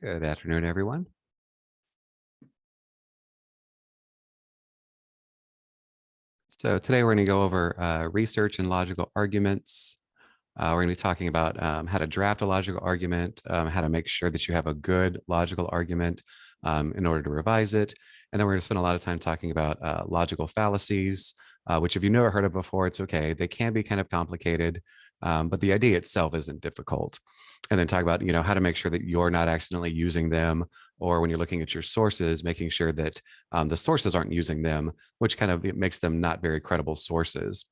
Good afternoon, everyone. So today we're going to go over research and logical arguments. We're going to be talking about how to draft a logical argument, how to make sure that you have a good logical argument in order to revise it. And then we're going to spend a lot of time talking about logical fallacies, which if you've never heard of before, it's okay. They can be kind of complicated, but the idea itself isn't difficult. And then talk about, how to make sure that you're not accidentally using them, or when you're looking at your sources, making sure that the sources aren't using them, which kind of makes them not very credible sources.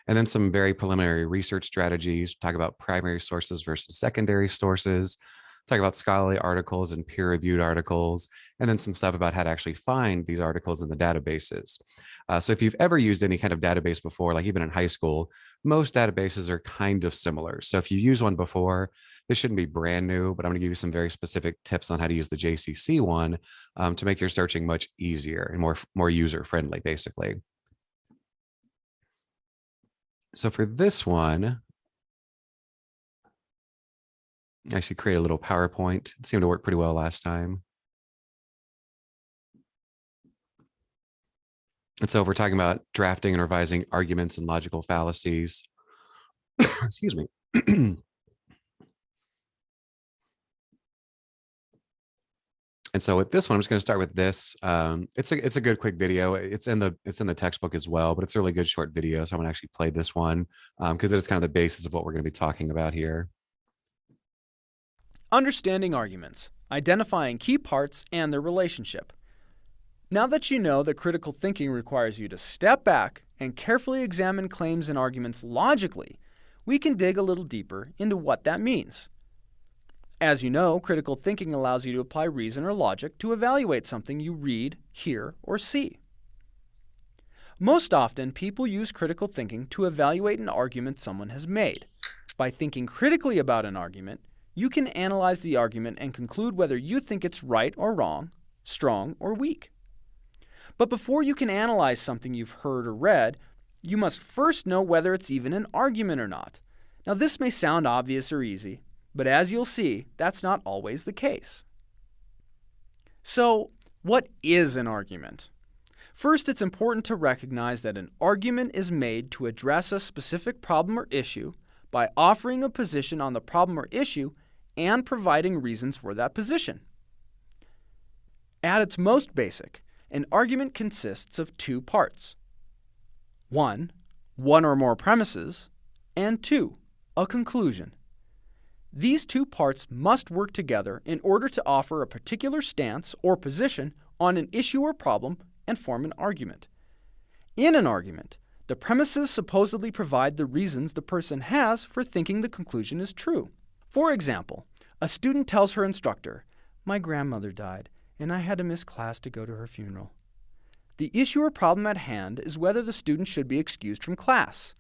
And then some very preliminary research strategies, talk about primary sources versus secondary sources, talk about scholarly articles and peer-reviewed articles, and then some stuff about how to actually find these articles in the databases. So if you've ever used any kind of database before, like even in high school, most databases are kind of similar. So if you use one before, this shouldn't be brand new, but I'm going to give you some very specific tips on how to use the JCC one to make your searching much easier and more user-friendly, basically. So for this one, I should create a little PowerPoint. It seemed to work pretty well last time. And so if we're talking about drafting and revising arguments and logical fallacies, excuse me. And so with this one, I'm just going to start with this. It's a good quick video. It's in the textbook as well, but it's a really good short video. So I'm going to actually play this one because it is kind of the basis of what we're going to be talking about here. Understanding arguments, identifying key parts and their relationship. Now that you know that critical thinking requires you to step back and carefully examine claims and arguments logically, we can dig a little deeper into what that means. As you know, critical thinking allows you to apply reason or logic to evaluate something you read, hear, or see. Most often, people use critical thinking to evaluate an argument someone has made. By thinking critically about an argument, you can analyze the argument and conclude whether you think it's right or wrong, strong or weak. But before you can analyze something you've heard or read, you must first know whether it's even an argument or not. Now, this may sound obvious or easy, but as you'll see, that's not always the case. So, what is an argument? First, it's important to recognize that an argument is made to address a specific problem or issue by offering a position on the problem or issue and providing reasons for that position. At its most basic, an argument consists of two parts. One or more premises, and two, a conclusion. These two parts must work together in order to offer a particular stance or position on an issue or problem and form an argument. In an argument, the premises supposedly provide the reasons the person has for thinking the conclusion is true. For example, a student tells her instructor, "My grandmother died, and I had to miss class to go to her funeral." The issue or problem at hand is whether the student should be excused from class.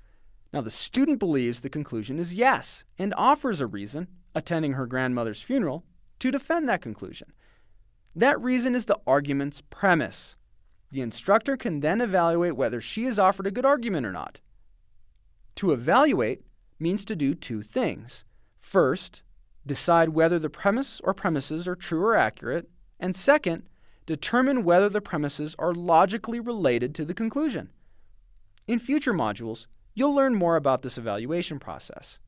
Now, the student believes the conclusion is yes and offers a reason, attending her grandmother's funeral, to defend that conclusion. That reason is the argument's premise. The instructor can then evaluate whether she has offered a good argument or not. To evaluate means to do two things. First, decide whether the premise or premises are true or accurate, and second, determine whether the premises are logically related to the conclusion. In future modules, you'll learn more about this evaluation process.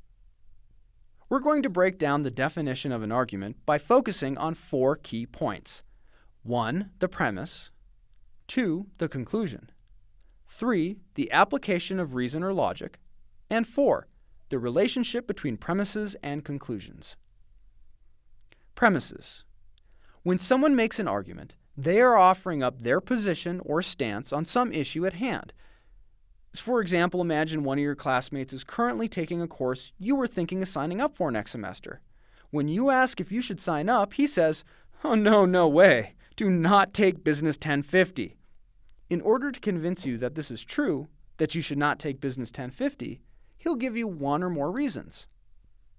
We're going to break down the definition of an argument by focusing on 4 key points. 1, the premise. 2, the conclusion. 3, the application of reason or logic. And 4, the relationship between premises and conclusions. Premises. When someone makes an argument, they are offering up their position or stance on some issue at hand. For example, imagine one of your classmates is currently taking a course you were thinking of signing up for next semester. When you ask if you should sign up, he says, "Oh, no way. Do not take Business 1050. In order to convince you that this is true, that you should not take Business 1050, he'll give you one or more reasons.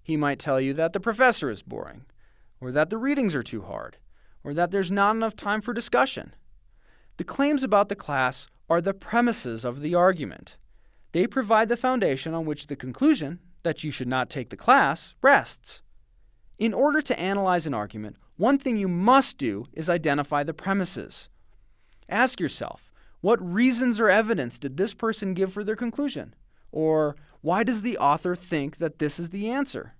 He might tell you that the professor is boring, or that the readings are too hard, or that there's not enough time for discussion. The claims about the class are the premises of the argument. They provide the foundation on which the conclusion, that you should not take the class, rests. In order to analyze an argument, one thing you must do is identify the premises. Ask yourself, what reasons or evidence did this person give for their conclusion? Or why does the author think that this is the answer?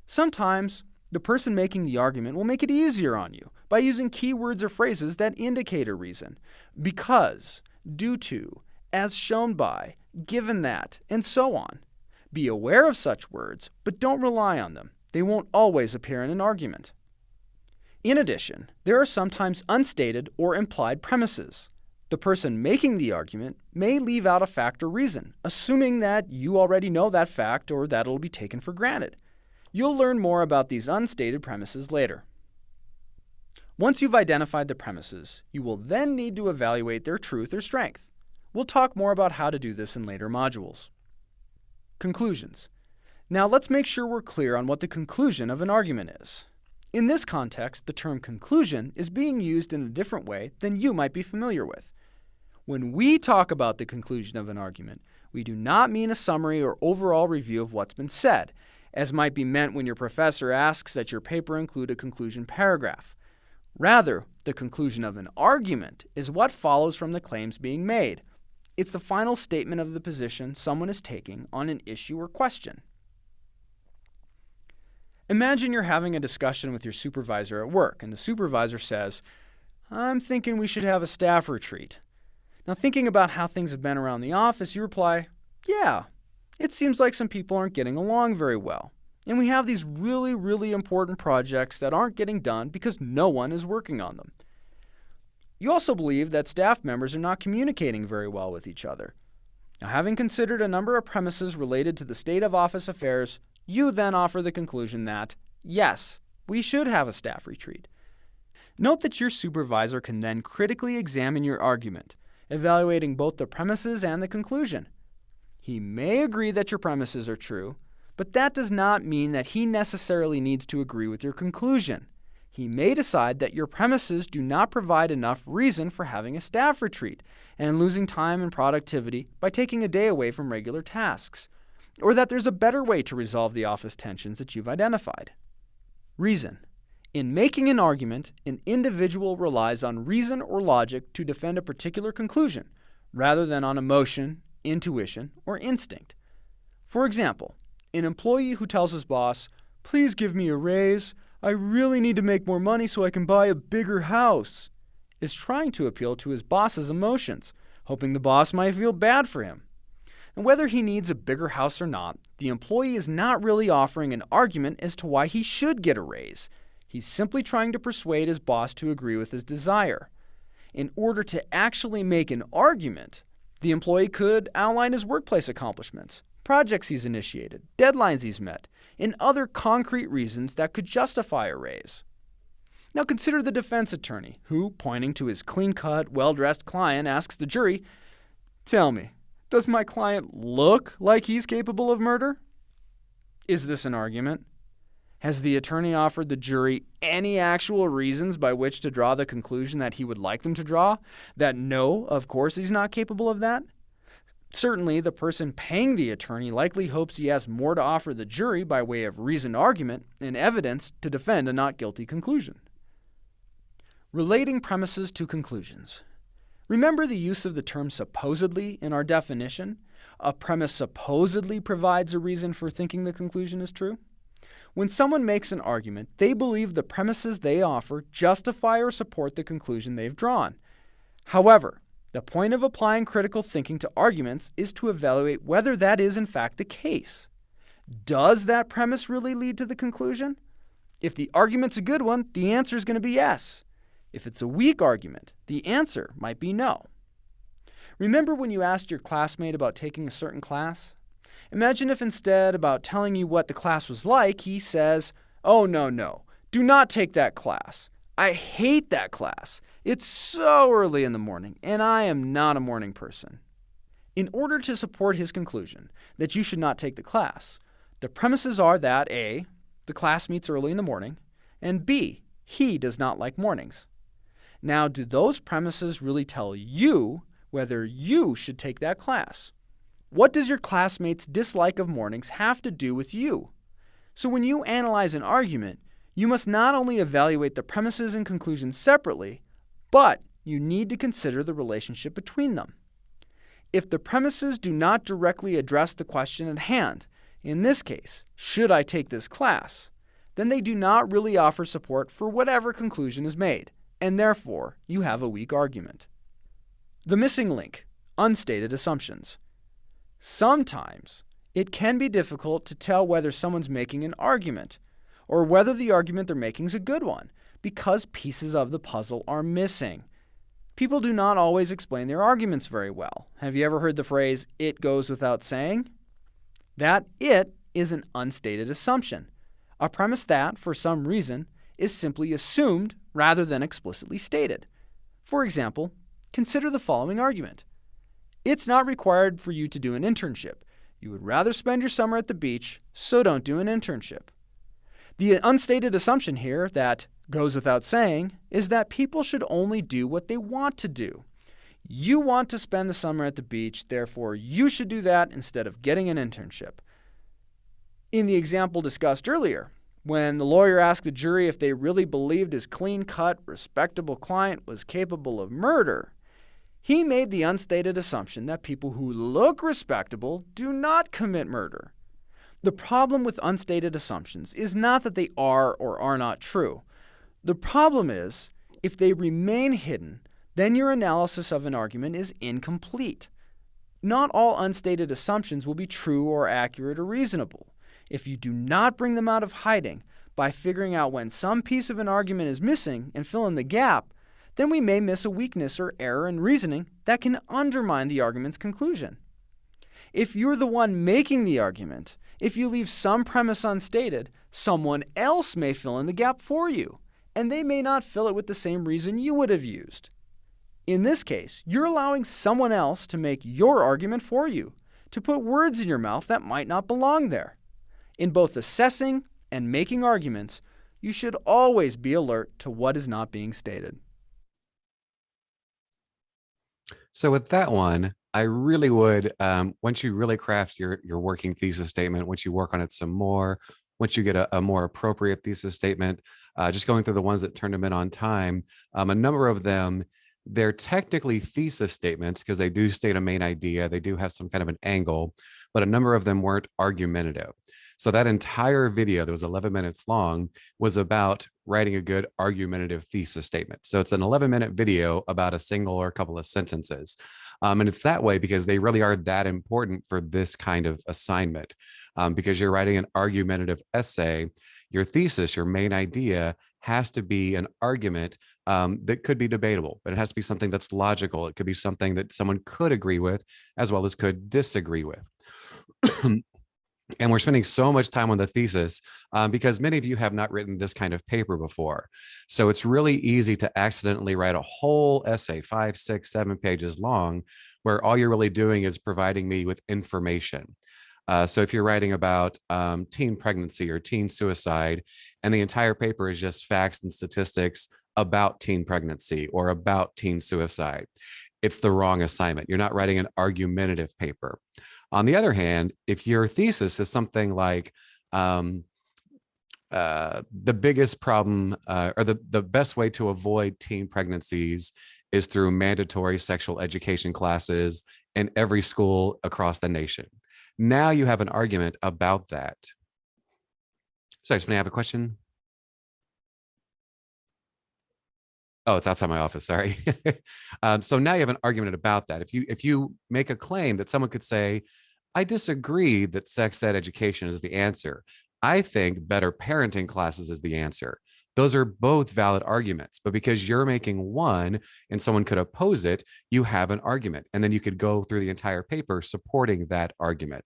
Sometimes, the person making the argument will make it easier on you by using keywords or phrases that indicate a reason. Because, due to, as shown by, given that, and so on. Be aware of such words, but don't rely on them. They won't always appear in an argument. In addition, there are sometimes unstated or implied premises. The person making the argument may leave out a fact or reason, assuming that you already know that fact or that it will be taken for granted. You'll learn more about these unstated premises later. Once you've identified the premises, you will then need to evaluate their truth or strength. We'll talk more about how to do this in later modules. Conclusions. Now let's make sure we're clear on what the conclusion of an argument is. In this context, the term conclusion is being used in a different way than you might be familiar with. When we talk about the conclusion of an argument, we do not mean a summary or overall review of what's been said, as might be meant when your professor asks that your paper include a conclusion paragraph. Rather, the conclusion of an argument is what follows from the claims being made. It's the final statement of the position someone is taking on an issue or question. Imagine you're having a discussion with your supervisor at work, and the supervisor says, "I'm thinking we should have a staff retreat." Now, thinking about how things have been around the office, you reply, "Yeah, it seems like some people aren't getting along very well. And we have these really important projects that aren't getting done because no one is working on them." You also believe that staff members are not communicating very well with each other. Now, having considered a number of premises related to the state of office affairs, you then offer the conclusion that, yes, we should have a staff retreat. Note that your supervisor can then critically examine your argument, evaluating both the premises and the conclusion. He may agree that your premises are true, but that does not mean that he necessarily needs to agree with your conclusion. He may decide that your premises do not provide enough reason for having a staff retreat and losing time and productivity by taking a day away from regular tasks, or that there's a better way to resolve the office tensions that you've identified. Reason. In making an argument, an individual relies on reason or logic to defend a particular conclusion, rather than on emotion, intuition, or instinct. For example, an employee who tells his boss, "Please give me a raise. I really need to make more money so I can buy a bigger house," is trying to appeal to his boss's emotions, hoping the boss might feel bad for him. And whether he needs a bigger house or not, the employee is not really offering an argument as to why he should get a raise. He's simply trying to persuade his boss to agree with his desire. In order to actually make an argument, the employee could outline his workplace accomplishments, projects he's initiated, deadlines he's met, and other concrete reasons that could justify a raise. Now consider the defense attorney who, pointing to his clean-cut, well-dressed client, asks the jury, "Tell me, does my client look like he's capable of murder?" Is this an argument? Has the attorney offered the jury any actual reasons by which to draw the conclusion that he would like them to draw? That no, of course he's not capable of that? Certainly, the person paying the attorney likely hopes he has more to offer the jury by way of reasoned argument and evidence to defend a not guilty conclusion. Relating premises to conclusions. Remember the use of the term supposedly in our definition? A premise supposedly provides a reason for thinking the conclusion is true. When someone makes an argument, they believe the premises they offer justify or support the conclusion they've drawn. However, the point of applying critical thinking to arguments is to evaluate whether that is in fact the case. Does that premise really lead to the conclusion? If the argument's a good one, the answer is going to be yes. If it's a weak argument, the answer might be no. Remember when you asked your classmate about taking a certain class? Imagine if instead, about telling you what the class was like, he says, "Oh, no, do not take that class. I hate that class. It's so early in the morning, and I am not a morning person." In order to support his conclusion that you should not take the class, the premises are that A, the class meets early in the morning, and B, he does not like mornings. Now, do those premises really tell you whether you should take that class? What does your classmate's dislike of mornings have to do with you? So when you analyze an argument, You must not only evaluate the premises and conclusions separately, but you need to consider the relationship between them. If the premises do not directly address the question at hand, in this case, should I take this class, then they do not really offer support for whatever conclusion is made, and therefore you have a weak argument. The missing link, unstated assumptions. Sometimes it can be difficult to tell whether someone's making an argument or whether the argument they're making is a good one because pieces of the puzzle are missing. People do not always explain their arguments very well. Have you ever heard the phrase, "it goes without saying"? That "it" is an unstated assumption, a premise that, for some reason, is simply assumed rather than explicitly stated. For example, consider the following argument. It's not required for you to do an internship. You would rather spend your summer at the beach, so don't do an internship. The unstated assumption here that goes without saying is that people should only do what they want to do. You want to spend the summer at the beach, therefore you should do that instead of getting an internship. In the example discussed earlier, when the lawyer asked the jury if they really believed his clean-cut, respectable client was capable of murder, he made the unstated assumption that people who look respectable do not commit murder. The problem with unstated assumptions is not that they are or are not true. The problem is, if they remain hidden, then your analysis of an argument is incomplete. Not all unstated assumptions will be true or accurate or reasonable. If you do not bring them out of hiding by figuring out when some piece of an argument is missing and fill in the gap, then we may miss a weakness or error in reasoning that can undermine the argument's conclusion. If you're the one making the argument, if you leave some premise unstated, someone else may fill in the gap for you, and they may not fill it with the same reason you would have used. In this case, you're allowing someone else to make your argument for you, to put words in your mouth that might not belong there. In both assessing and making arguments, you should always be alert to what is not being stated. So with that one, I really would, once you really craft your working thesis statement, once you work on it some more, once you get a more appropriate thesis statement, just going through the ones that turned them in on time, a number of them, they're technically thesis statements because they do state a main idea. They do have some kind of an angle, but a number of them weren't argumentative. So that entire video that was 11 minutes long was about writing a good argumentative thesis statement. So it's an 11-minute video about a single or a couple of sentences. And it's that way because they really are that important for this kind of assignment. Because you're writing an argumentative essay, your thesis, your main idea has to be an argument that could be debatable, but it has to be something that's logical. It could be something that someone could agree with as well as could disagree with. And we're spending so much time on the thesis because many of you have not written this kind of paper before. So it's really easy to accidentally write a whole essay, 5, 6, 7 pages long, where all you're really doing is providing me with information. So if you're writing about teen pregnancy or teen suicide, and the entire paper is just facts and statistics about teen pregnancy or about teen suicide, it's the wrong assignment. You're not writing an argumentative paper. On the other hand, if your thesis is something like the biggest problem or the best way to avoid teen pregnancies is through mandatory sexual education classes in every school across the nation. Now you have an argument about that. Sorry, somebody have a question? Oh, it's outside my office. Sorry. So now you have an argument about that. If you make a claim that someone could say, I disagree that sex ed education is the answer. I think better parenting classes is the answer. Those are both valid arguments, but because you're making one and someone could oppose it, you have an argument. And then you could go through the entire paper supporting that argument.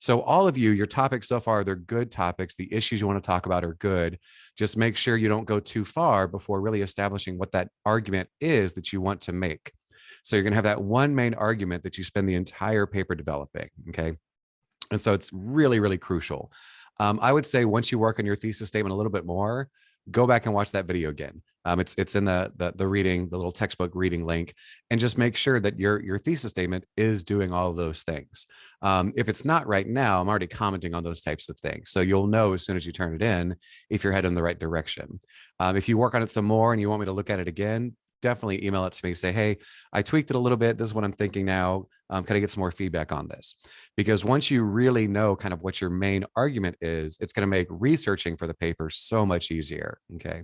So all of you, your topics so far, they're good topics. The issues you want to talk about are good. Just make sure you don't go too far before really establishing what that argument is that you want to make. So you're going to have that one main argument that you spend the entire paper developing, okay? And so it's really, really crucial. I would say once you work on your thesis statement a little bit more, go back and watch that video again. It's in the reading, the little textbook reading link, and just make sure that your thesis statement is doing all of those things. If it's not right now, I'm already commenting on those types of things, so you'll know as soon as you turn it in if you're heading in the right direction. If you work on it some more and you want me to look at it again, definitely email it to me. Say, hey, I tweaked it a little bit. This is what I'm thinking now. Can I get some more feedback on this? Because once you really know kind of what your main argument is, it's going to make researching for the paper so much easier. Okay.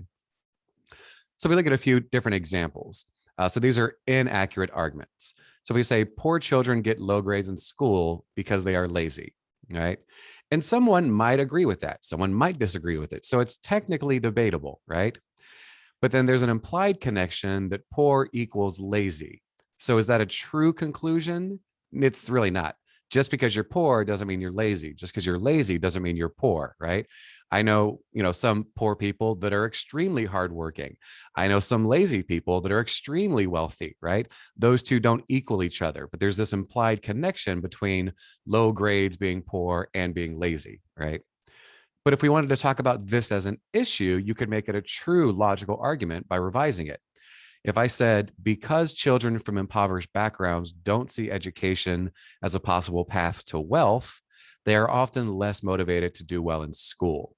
So we look at a few different examples. So these are inaccurate arguments. So if we say poor children get low grades in school because they are lazy, right? And someone might agree with that. Someone might disagree with it. So it's technically debatable, right? But then there's an implied connection that poor equals lazy. So is that a true conclusion? It's really not. Just because you're poor doesn't mean you're lazy. Just because you're lazy doesn't mean you're poor, right? I know, some poor people that are extremely hardworking. I know some lazy people that are extremely wealthy, right? Those two don't equal each other, but there's this implied connection between low grades being poor and being lazy, right? But if we wanted to talk about this as an issue, you could make it a true logical argument by revising it. If I said, because children from impoverished backgrounds don't see education as a possible path to wealth, they are often less motivated to do well in school.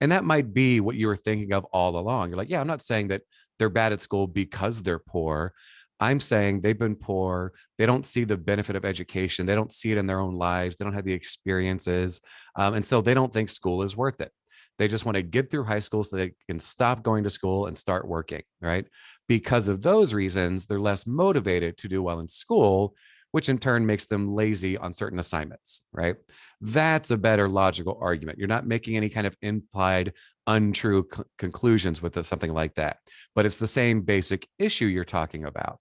And that might be what you were thinking of all along. You're like, yeah, I'm not saying that they're bad at school because they're poor. I'm saying they've been poor. They don't see the benefit of education. They don't see it in their own lives. They don't have the experiences. And so they don't think school is worth it. They just want to get through high school so they can stop going to school and start working, right? Because of those reasons, they're less motivated to do well in school, which in turn makes them lazy on certain assignments, right? That's a better logical argument. You're not making any kind of implied untrue conclusions with something like that, but it's the same basic issue you're talking about.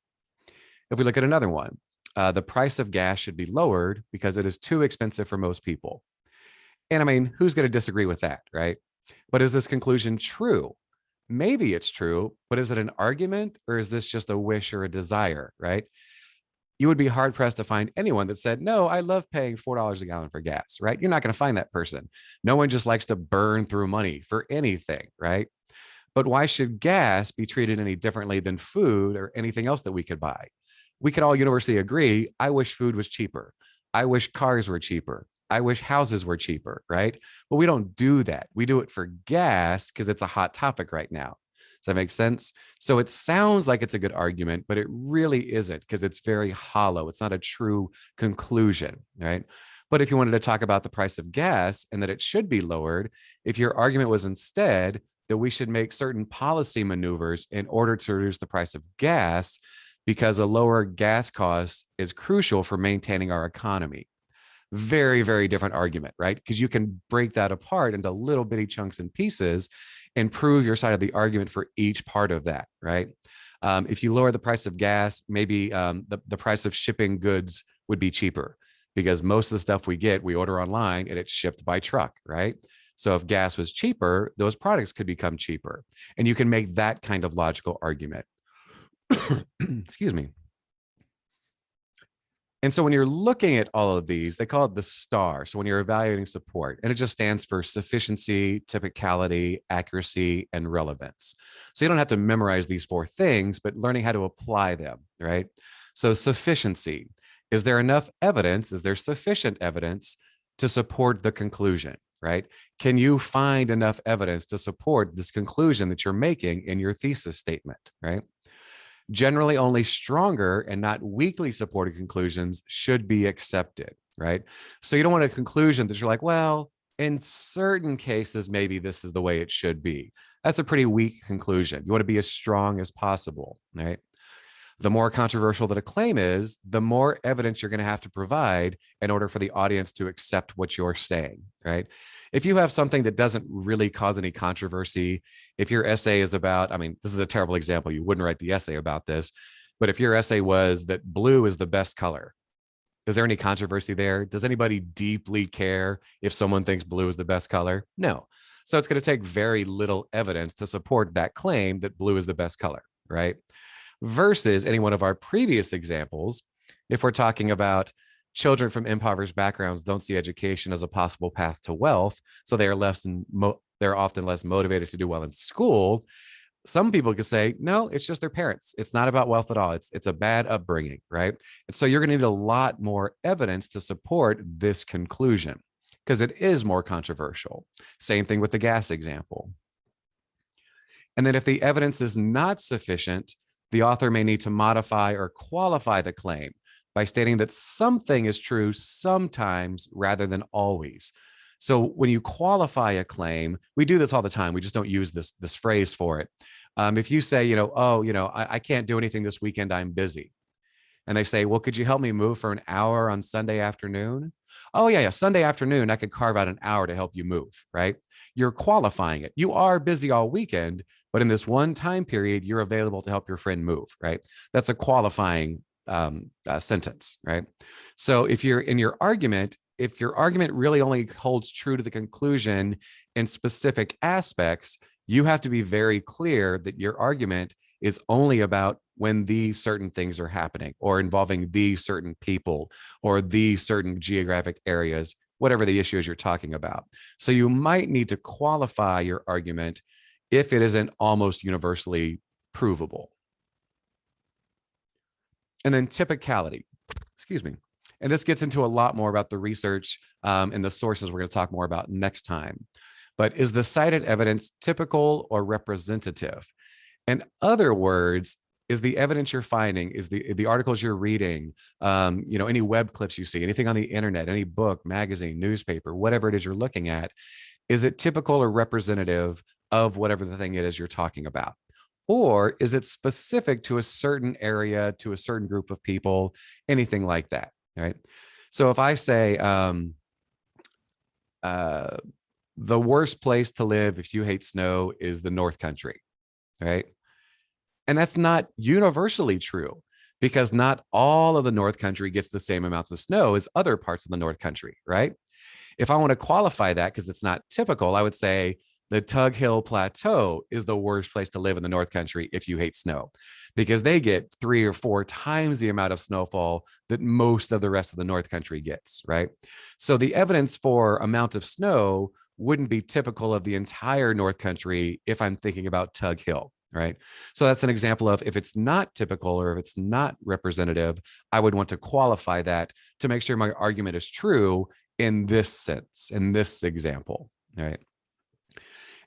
If we look at another one, the price of gas should be lowered because it is too expensive for most people. And I mean, who's going to disagree with that, right? But is this conclusion true? Maybe it's true, but is it an argument or is this just a wish or a desire, right? You would be hard pressed to find anyone that said, no, I love paying $4 a gallon for gas, right? You're not going to find that person. No one just likes to burn through money for anything, right? But why should gas be treated any differently than food or anything else that we could buy? We could all universally agree, I wish food was cheaper. I wish cars were cheaper. I wish houses were cheaper, right? But we don't do that. We do it for gas because it's a hot topic right now. Does that make sense? So it sounds like it's a good argument, but it really isn't because it's very hollow. It's not a true conclusion, right? But if you wanted to talk about the price of gas and that it should be lowered, if your argument was instead that we should make certain policy maneuvers in order to reduce the price of gas because a lower gas cost is crucial for maintaining our economy. Very, very different argument, right? Because you can break that apart into little bitty chunks and pieces and prove your side of the argument for each part of that, right? If you lower the price of gas, maybe the price of shipping goods would be cheaper because most of the stuff we order online and it's shipped by truck, right? So if gas was cheaper, those products could become cheaper. And you can make that kind of logical argument. Excuse me. And so when you're looking at all of these, they call it the STAR. So when you're evaluating support, and it just stands for sufficiency, typicality, accuracy, and relevance. So you don't have to memorize these four things, but learning how to apply them, right? So sufficiency, is there enough evidence? Is there sufficient evidence to support the conclusion, right? Can you find enough evidence to support this conclusion that you're making in your thesis statement, right? Generally, only stronger and not weakly supported conclusions should be accepted, right? So you don't want a conclusion that you're like, well, in certain cases, maybe this is the way it should be. That's a pretty weak conclusion. You want to be as strong as possible, right? The more controversial that a claim is, the more evidence you're going to have to provide in order for the audience to accept what you're saying, right? If you have something that doesn't really cause any controversy, if your essay is about, I mean, this is a terrible example. You wouldn't write the essay about this, but if your essay was that blue is the best color, is there any controversy there? Does anybody deeply care if someone thinks blue is the best color? No. So it's going to take very little evidence to support that claim that blue is the best color, right? Versus any one of our previous examples, if we're talking about children from impoverished backgrounds don't see education as a possible path to wealth, so they are they're often less motivated to do well in school. Some people could say, no, it's just their parents. It's not about wealth at all. It's a bad upbringing, right? And so you're going to need a lot more evidence to support this conclusion because it is more controversial. Same thing with the gas example. And then if the evidence is not sufficient, the author may need to modify or qualify the claim by stating that something is true sometimes rather than always. So when you qualify a claim, we do this all the time. We just don't use this phrase for it. If you say, I can't do anything this weekend, I'm busy. And they say, well, could you help me move for an hour on Sunday afternoon? Oh, yeah, Sunday afternoon, I could carve out an hour to help you move, right? You're qualifying it. You are busy all weekend, but in this one time period, you're available to help your friend move, right? That's a qualifying sentence, right? So if you're in your argument, if your argument really only holds true to the conclusion in specific aspects, you have to be very clear that your argument is only about when these certain things are happening or involving these certain people or these certain geographic areas, whatever the issue is you're talking about. So you might need to qualify your argument if it isn't almost universally provable. And then typicality, excuse me. And this gets into a lot more about the research and the sources we're going to talk more about next time. But is the cited evidence typical or representative? In other words, is the evidence you're finding, is the articles you're reading, any web clips you see, anything on the internet, any book, magazine, newspaper, whatever it is you're looking at, is it typical or representative of whatever the thing it is you're talking about? Or is it specific to a certain area, to a certain group of people, anything like that, right? So if I say, the worst place to live if you hate snow is the North Country, right? And that's not universally true because not all of the North Country gets the same amounts of snow as other parts of the North Country, right? If I want to qualify that because it's not typical, I would say the Tug Hill Plateau is the worst place to live in the North Country if you hate snow because they get 3 or 4 times the amount of snowfall that most of the rest of the North Country gets, right? So the evidence for amount of snow wouldn't be typical of the entire North Country if I'm thinking about Tug Hill, right? So that's an example of if it's not typical or if it's not representative, I would want to qualify that to make sure my argument is true in this sense, in this example, right?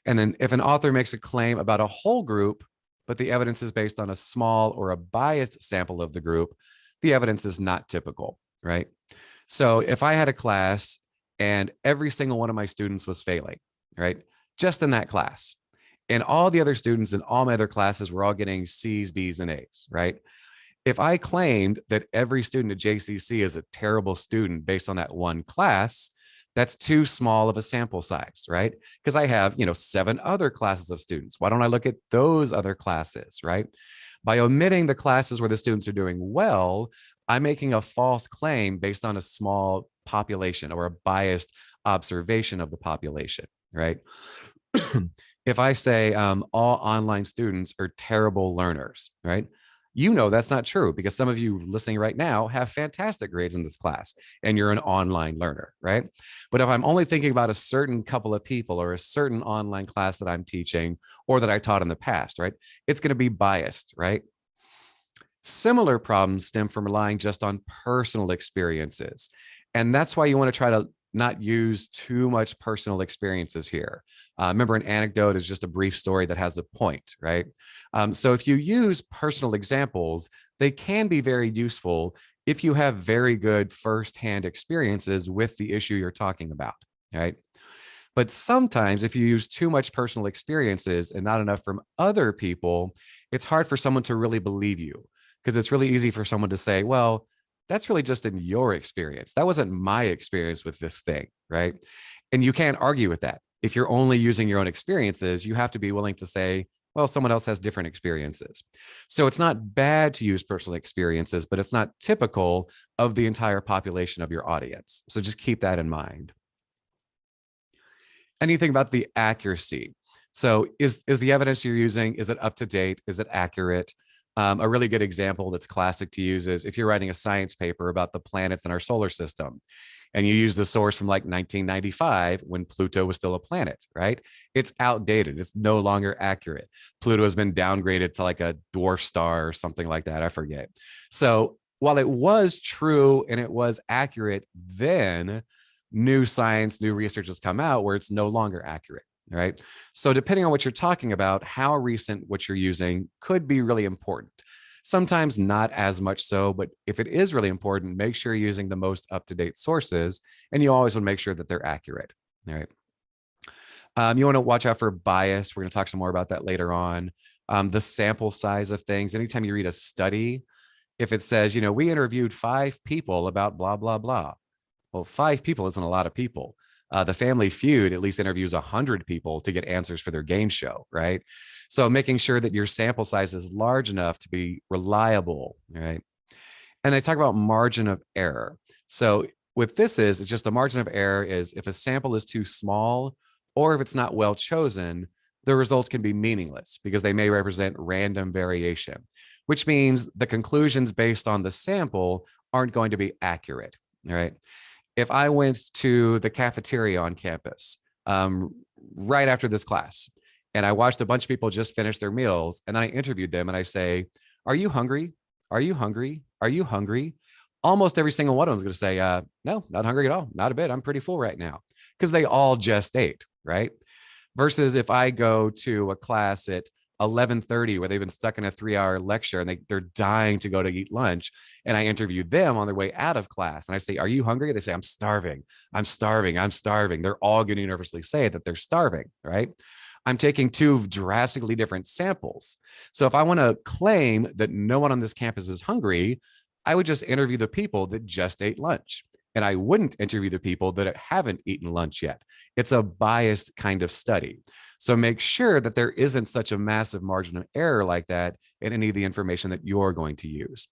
And then if an author makes a claim about a whole group, but the evidence is based on a small or a biased sample of the group, the evidence is not typical, right? So if I had a class and every single one of my students was failing, right? Just in that class, and all the other students in all my other classes were all getting C's, B's, and A's, right? If I claimed that every student at JCC is a terrible student based on that one class, that's too small of a sample size, right? Because I have, 7 other classes of students. Why don't I look at those other classes, right? By omitting the classes where the students are doing well, I'm making a false claim based on a small population or a biased observation of the population, right? If I say all online students are terrible learners, right? That's not true because some of you listening right now have fantastic grades in this class and you're an online learner, right? But if I'm only thinking about a certain couple of people or a certain online class that I'm teaching or that I taught in the past, right? It's going to be biased, right? Similar problems stem from relying just on personal experiences. And that's why you want to try to not use too much personal experiences here. Remember, an anecdote is just a brief story that has a point, right? So if you use personal examples, they can be very useful if you have very good firsthand experiences with the issue you're talking about, right? But sometimes if you use too much personal experiences and not enough from other people, it's hard for someone to really believe you because it's really easy for someone to say, well, that's really just in your experience. That wasn't my experience with this thing, right? And you can't argue with that. If you're only using your own experiences, you have to be willing to say, well, someone else has different experiences. So it's not bad to use personal experiences, but it's not typical of the entire population of your audience. So just keep that in mind. Anything about the accuracy. So is the evidence you're using, is it up to date? Is it accurate? A really good example that's classic to use is if you're writing a science paper about the planets in our solar system and you use the source from like 1995 when Pluto was still a planet, right? It's outdated. It's no longer accurate. Pluto has been downgraded to like a dwarf star or something like that. I forget. So while it was true and it was accurate then, new science, new research has come out where it's no longer accurate. Right. So, depending on what you're talking about, how recent what you're using could be really important. Sometimes not as much so, but if it is really important, make sure you're using the most up to date sources, and you always want to make sure that they're accurate. All right. You want to watch out for bias. We're going to talk some more about that later on. The sample size of things. Anytime you read a study, if it says, we interviewed 5 people about blah, blah, blah. Well, 5 people isn't a lot of people. The Family Feud at least interviews 100 people to get answers for their game show, right? So making sure that your sample size is large enough to be reliable, right? And they talk about margin of error. So what this is, it's just the margin of error is if a sample is too small or if it's not well chosen, the results can be meaningless because they may represent random variation, which means the conclusions based on the sample aren't going to be accurate, right? If I went to the cafeteria on campus right after this class and I watched a bunch of people just finish their meals and then I interviewed them and I say, "Are you hungry? Are you hungry? Are you hungry?" Almost every single one of them is going to say, "No, not hungry at all. Not a bit. I'm pretty full right now," because they all just ate, right? Versus if I go to a class at 11:30 where they've been stuck in a 3-hour lecture and they're dying to go to eat lunch, and I interview them on their way out of class and I say, "Are you hungry?" They say, "I'm starving. I'm starving. I'm starving." They're all going to universally say that they're starving, right? I'm taking 2 drastically different samples. So if I want to claim that no one on this campus is hungry, I would just interview the people that just ate lunch. And I wouldn't interview the people that haven't eaten lunch yet. It's a biased kind of study. So make sure that there isn't such a massive margin of error like that in any of the information that you're going to use.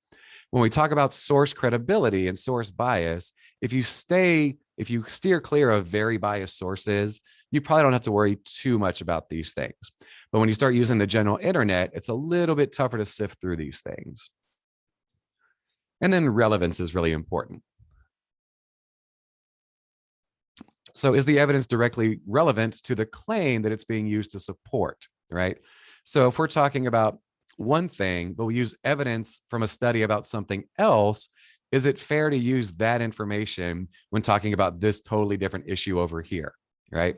When we talk about source credibility and source bias, if you steer clear of very biased sources, you probably don't have to worry too much about these things. But when you start using the general internet, it's a little bit tougher to sift through these things. And then relevance is really important. So is the evidence directly relevant to the claim that it's being used to support, right? So if we're talking about one thing, but we use evidence from a study about something else, is it fair to use that information when talking about this totally different issue over here, right?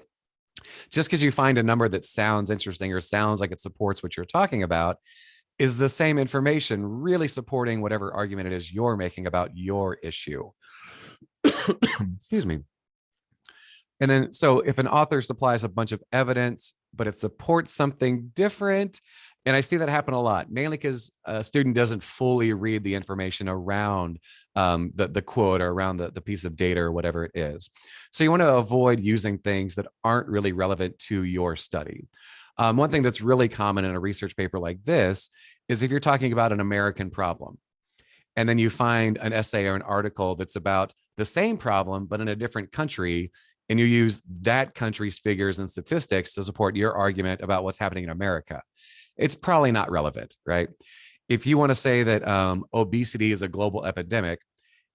Just because you find a number that sounds interesting or sounds like it supports what you're talking about, is the same information really supporting whatever argument it is you're making about your issue? Excuse me. And then, so if an author supplies a bunch of evidence, but it supports something different, and I see that happen a lot, mainly because a student doesn't fully read the information around the quote or around the piece of data or whatever it is. So you want to avoid using things that aren't really relevant to your study. One thing that's really common in a research paper like this is if you're talking about an American problem, and then you find an essay or an article that's about the same problem, but in a different country, and you use that country's figures and statistics to support your argument about what's happening in America, it's probably not relevant, right? If you want to say that obesity is a global epidemic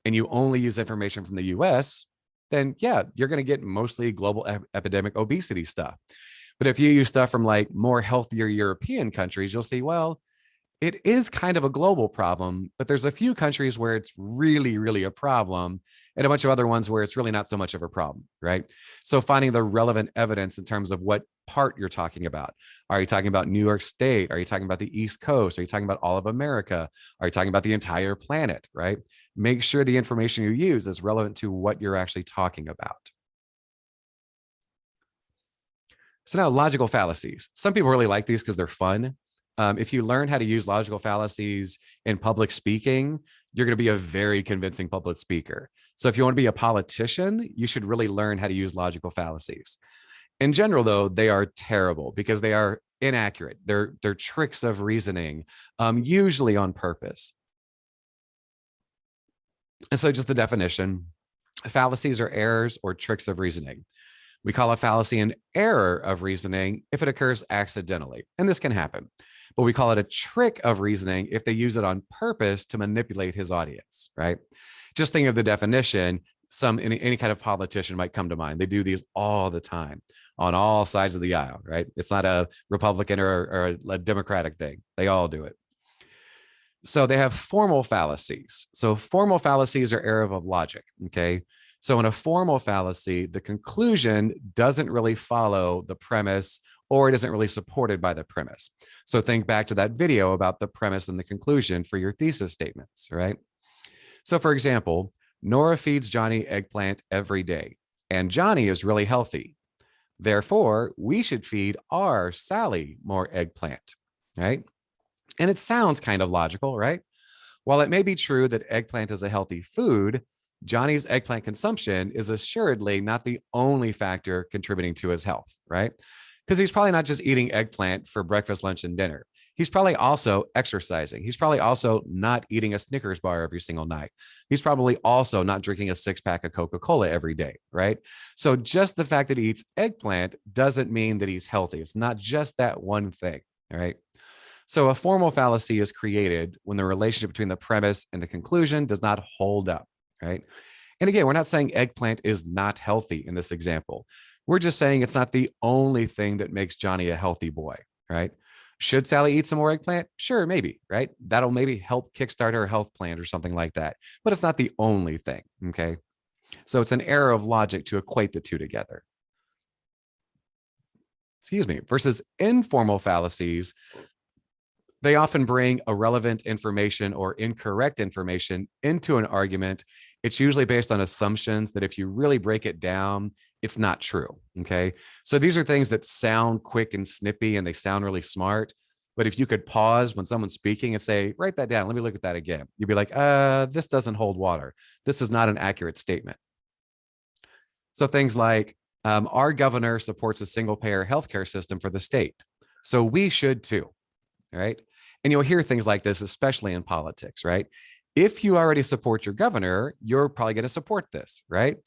and you only use information from the US, then yeah, you're going to get mostly global epidemic obesity stuff. But if you use stuff from like more healthier European countries, you'll see, well, it is kind of a global problem, but there's a few countries where it's really, really a problem, and a bunch of other ones where it's really not so much of a problem, right? So finding the relevant evidence in terms of what part you're talking about. Are you talking about New York State? Are you talking about the East Coast? Are you talking about all of America? Are you talking about the entire planet, right? Make sure the information you use is relevant to what you're actually talking about. So now logical fallacies. Some people really like these because they're fun. If you learn how to use logical fallacies in public speaking, you're going to be a very convincing public speaker. So if you want to be a politician, you should really learn how to use logical fallacies. In general, though, they are terrible because they are inaccurate. They're tricks of reasoning, usually on purpose. And so just the definition, fallacies are errors or tricks of reasoning. We call a fallacy an error of reasoning if it occurs accidentally, and this can happen. But we call it a trick of reasoning if they use it on purpose to manipulate his audience, right? Just think of the definition. Any kind of politician might come to mind. They do these all the time on all sides of the aisle, right? It's not a Republican or a Democratic thing. They all do it. So they have formal fallacies. So formal fallacies are error of logic, okay? So in a formal fallacy, the conclusion doesn't really follow the premise, or it isn't really supported by the premise. So think back to that video about the premise and the conclusion for your thesis statements, right? So for example, Nora feeds Johnny eggplant every day, and Johnny is really healthy. Therefore, we should feed our Sally more eggplant, right? And it sounds kind of logical, right? While it may be true that eggplant is a healthy food, Johnny's eggplant consumption is assuredly not the only factor contributing to his health, right? Because he's probably not just eating eggplant for breakfast, lunch, and dinner. He's probably also exercising. He's probably also not eating a Snickers bar every single night. He's probably also not drinking a 6-pack of Coca-Cola every day, right? So just the fact that he eats eggplant doesn't mean that he's healthy. It's not just that one thing, all right? So a formal fallacy is created when the relationship between the premise and the conclusion does not hold up, right? And again, we're not saying eggplant is not healthy in this example. We're just saying it's not the only thing that makes Johnny a healthy boy, right? Should Sally eat some more eggplant? Sure, maybe, right? That'll maybe help kickstart her health plan or something like that. But it's not the only thing, okay? So it's an error of logic to equate the two together. Excuse me. Versus informal fallacies, they often bring irrelevant information or incorrect information into an argument. It's usually based on assumptions that if you really break it down, it's not true. Okay. So these are things that sound quick and snippy and they sound really smart. But if you could pause when someone's speaking and say, write that down, let me look at that again, you'd be like, this doesn't hold water. This is not an accurate statement. So things like, our governor supports a single payer healthcare system for the state. So we should too. Right. And you'll hear things like this, especially in politics, right? If you already support your governor, you're probably going to support this, right?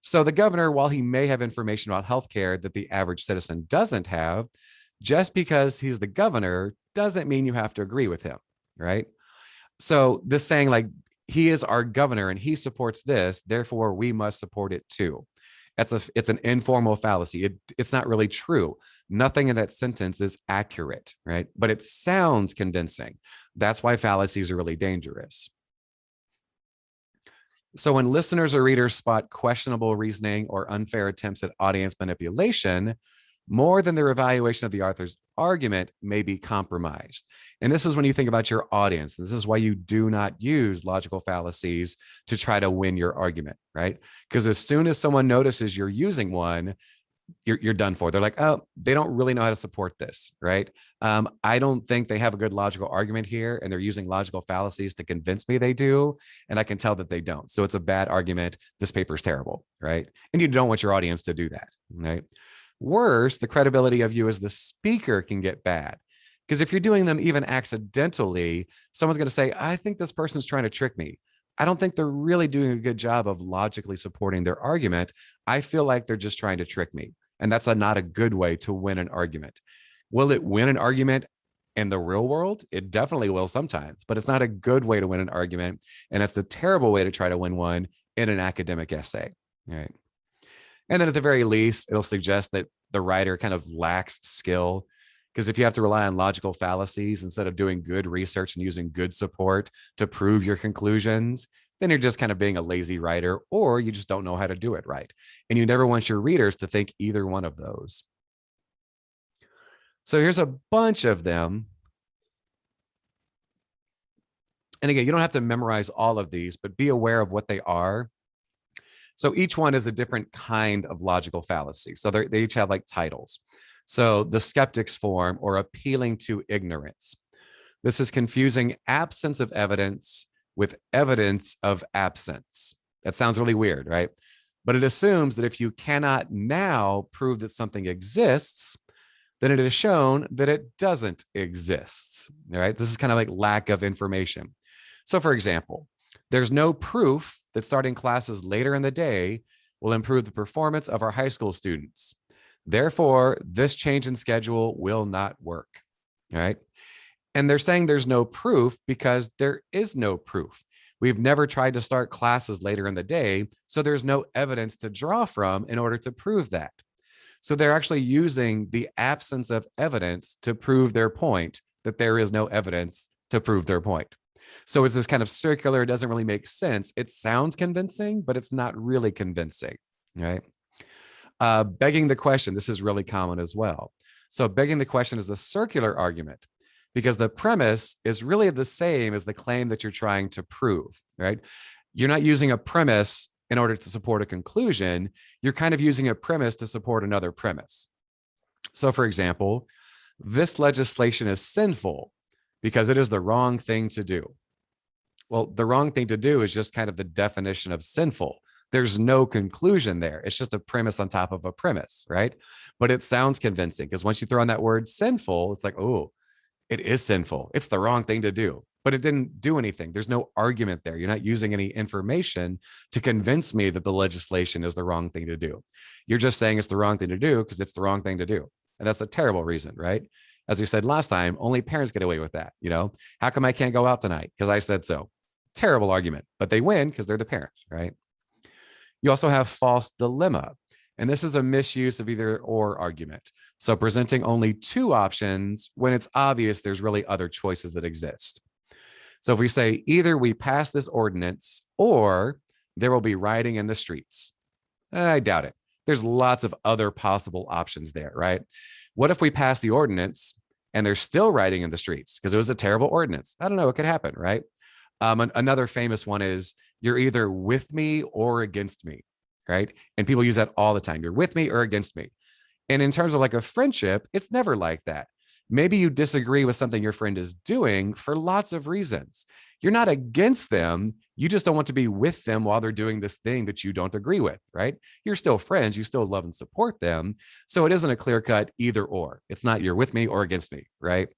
So the governor, while he may have information about healthcare that the average citizen doesn't have, just because he's the governor doesn't mean you have to agree with him, right? So this saying like, he is our governor and he supports this, therefore we must support it too. It's an informal fallacy. It's not really true. Nothing in that sentence is accurate, right? But it sounds convincing. That's why fallacies are really dangerous. So when listeners or readers spot questionable reasoning or unfair attempts at audience manipulation, more than their evaluation of the author's argument may be compromised. And this is when you think about your audience. This is why you do not use logical fallacies to try to win your argument, right? Because as soon as someone notices you're using one, you're done for. They're like, oh, they don't really know how to support this, right? I don't think they have a good logical argument here, and they're using logical fallacies to convince me they do, and I can tell that they don't. So it's a bad argument. This paper is terrible, right? And you don't want your audience to do that, right? Worse, the credibility of you as the speaker can get bad. Because if you're doing them even accidentally, someone's going to say, I think this person's trying to trick me. I don't think they're really doing a good job of logically supporting their argument. I feel like they're just trying to trick me. And that's not a good way to win an argument. Will it win an argument in the real world? It definitely will sometimes, but it's not a good way to win an argument. And it's a terrible way to try to win one in an academic essay. All right. And then at the very least, it'll suggest that the writer kind of lacks skill. Because if you have to rely on logical fallacies instead of doing good research and using good support to prove your conclusions, then you're just kind of being a lazy writer, or you just don't know how to do it right. And you never want your readers to think either one of those. So here's a bunch of them. And again, you don't have to memorize all of these, but be aware of what they are. So each one is a different kind of logical fallacy. So they each have like titles. So the skeptic's form, or appealing to ignorance. This is confusing absence of evidence with evidence of absence. That sounds really weird, right? But it assumes that if you cannot now prove that something exists, then it is shown that it doesn't exist, all right? This is kind of like lack of information. So for example, there's no proof that starting classes later in the day will improve the performance of our high school students. Therefore, this change in schedule will not work. All right. And they're saying there's no proof because there is no proof. We've never tried to start classes later in the day, so there's no evidence to draw from in order to prove that. So they're actually using the absence of evidence to prove their point that there is no evidence to prove their point. So it's this kind of circular, it doesn't really make sense. It sounds convincing, but it's not really convincing, right? Begging the question, this is really common as well. So begging the question is a circular argument because the premise is really the same as the claim that you're trying to prove, right? You're not using a premise in order to support a conclusion. You're kind of using a premise to support another premise. So for example, this legislation is sinful because it is the wrong thing to do. Well, the wrong thing to do is just kind of the definition of sinful. There's no conclusion there. It's just a premise on top of a premise, right? But it sounds convincing because once you throw in that word sinful, it's like, oh, it is sinful. It's the wrong thing to do, but it didn't do anything. There's no argument there. You're not using any information to convince me that the legislation is the wrong thing to do. You're just saying it's the wrong thing to do because it's the wrong thing to do. And that's a terrible reason, right? As we said last time, only parents get away with that. You know, how come I can't go out tonight? Because I said so. Terrible argument, but they win because they're the parents, right? You also have false dilemma. And this is a misuse of either or argument. So presenting only two options when it's obvious there's really other choices that exist. So if we say either we pass this ordinance or there will be rioting in the streets, I doubt it. There's lots of other possible options there, right? What if we pass the ordinance and there's still rioting in the streets because it was a terrible ordinance? I don't know. It could happen, right? Another famous one is you're either with me or against me, right? And people use that all the time. You're with me or against me. And in terms of like a friendship, it's never like that. Maybe you disagree with something your friend is doing for lots of reasons. You're not against them. You just don't want to be with them while they're doing this thing that you don't agree with, right? You're still friends. You still love and support them. So it isn't a clear cut either or. It's not you're with me or against me, right?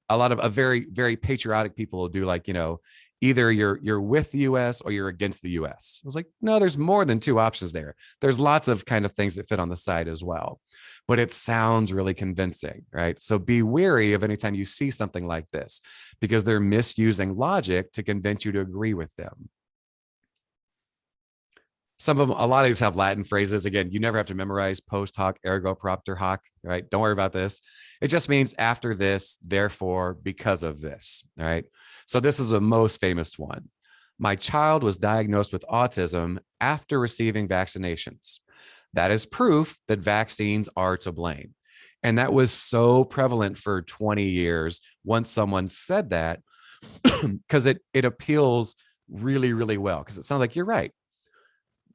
A lot of very, very patriotic people will do like, you know, either you're with the US or you're against the US. I was like, no, there's more than two options there. There's lots of kind of things that fit on the side as well, but it sounds really convincing, right? So be wary of anytime you see something like this because they're misusing logic to convince you to agree with them. Some of them, a lot of these have Latin phrases. Again, you never have to memorize post hoc, ergo propter hoc, right? Don't worry about this. It just means after this, therefore, because of this, all right? So this is the most famous one. My child was diagnosed with autism after receiving vaccinations. That is proof that vaccines are to blame. And that was so prevalent for 20 years once someone said that, because it appeals really, really well, because it sounds like you're right.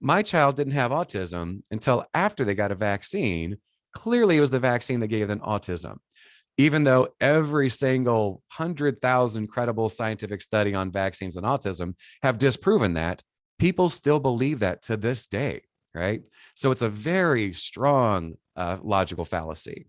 My child didn't have autism until after they got a vaccine. Clearly, it was the vaccine that gave them autism. Even though every single 100,000 credible scientific study on vaccines and autism have disproven that, people still believe that to this day, right? So it's a very strong logical fallacy.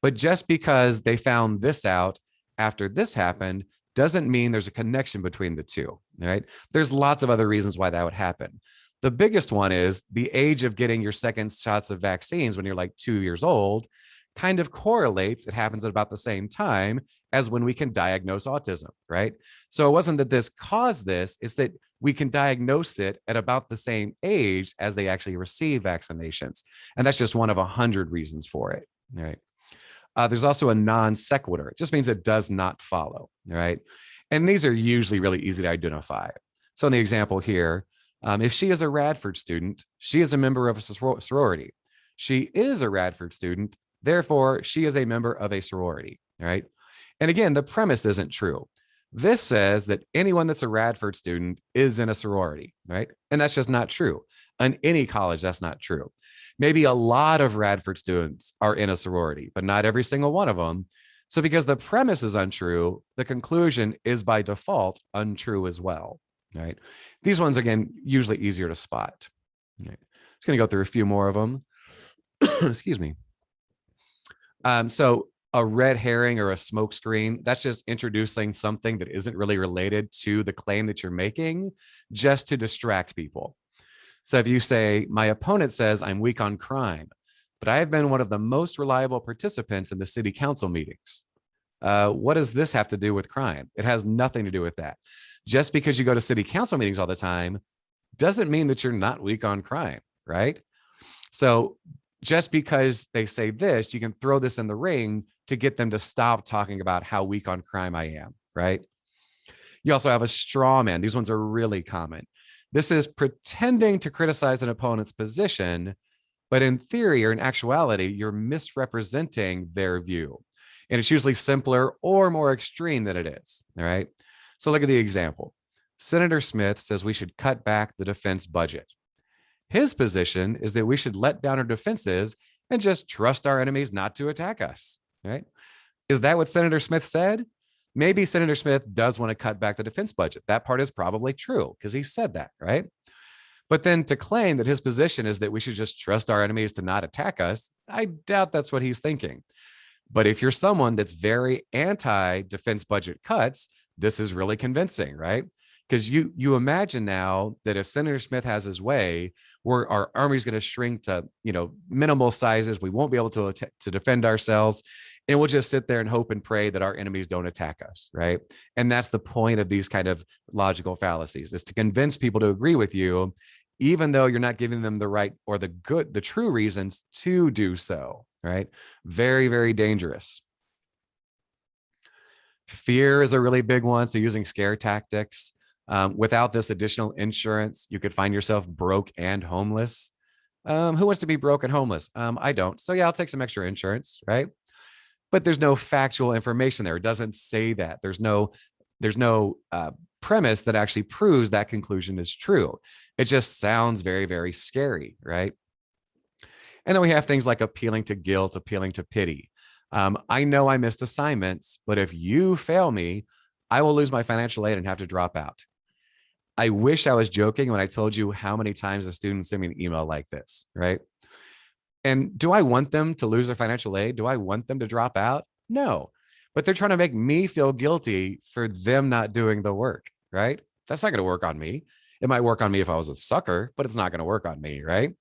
But just because they found this out after this happened doesn't mean there's a connection between the two, right? There's lots of other reasons why that would happen. The biggest one is the age of getting your second shots of vaccines when you're like 2 years old kind of correlates. It happens at about the same time as when we can diagnose autism, right? So it wasn't that this caused this, it's that we can diagnose it at about the same age as they actually receive vaccinations. And that's just one of 100 reasons for it, right? There's also a non sequitur. It just means it does not follow, right? And these are usually really easy to identify. So in the example here, if she is a Radford student, she is a member of a sorority. She is a Radford student, therefore she is a member of a sorority, right? And again, the premise isn't true. This says that anyone that's a Radford student is in a sorority, right? And that's just not true. In any college, that's not true. Maybe a lot of Radford students are in a sorority, but not every single one of them. So because the premise is untrue, the conclusion is by default untrue as well, right? These ones, again, usually easier to spot. Right. Just going to go through a few more of them. Excuse me. So a red herring or a smokescreen, that's just introducing something that isn't really related to the claim that you're making just to distract people, So if you say, my opponent says I'm weak on crime, but I have been one of the most reliable participants in the city council meetings. What does this have to do with crime? It has nothing to do with that. Just because you go to city council meetings all the time doesn't mean that you're not weak on crime, right? So just because they say this, you can throw this in the ring to get them to stop talking about how weak on crime I am, right? You also have a straw man. These ones are really common. This is pretending to criticize an opponent's position, but in theory or in actuality, you're misrepresenting their view. And it's usually simpler or more extreme than it is. All right. So look at the example. Senator Smith says we should cut back the defense budget. His position is that we should let down our defenses and just trust our enemies not to attack us. Right. Is that what Senator Smith said? Maybe Senator Smith does want to cut back the defense budget. That part is probably true because he said that, right? But then to claim that his position is that we should just trust our enemies to not attack us, I doubt that's what he's thinking. But if you're someone that's very anti-defense budget cuts, this is really convincing, right? Because you imagine now that if Senator Smith has his way, where our army is going to shrink to minimal sizes, we won't be able to defend ourselves, and we'll just sit there and hope and pray that our enemies don't attack us, right? And that's the point of these kind of logical fallacies, is to convince people to agree with you, even though you're not giving them the right or the true reasons to do so, right? Very, very dangerous. Fear is a really big one. So using scare tactics. Without this additional insurance, you could find yourself broke and homeless. Who wants to be broke and homeless? I don't. So yeah, I'll take some extra insurance, right? But there's no factual information there. It doesn't say that. There's no premise that actually proves that conclusion is true. It just sounds very, very scary, right? And then we have things like appealing to guilt, appealing to pity. I know I missed assignments, but if you fail me, I will lose my financial aid and have to drop out. I wish I was joking when I told you how many times a student sent me an email like this, right? And do I want them to lose their financial aid? Do I want them to drop out? No, but they're trying to make me feel guilty for them not doing the work, right? That's not going to work on me. It might work on me if I was a sucker, but it's not going to work on me, right?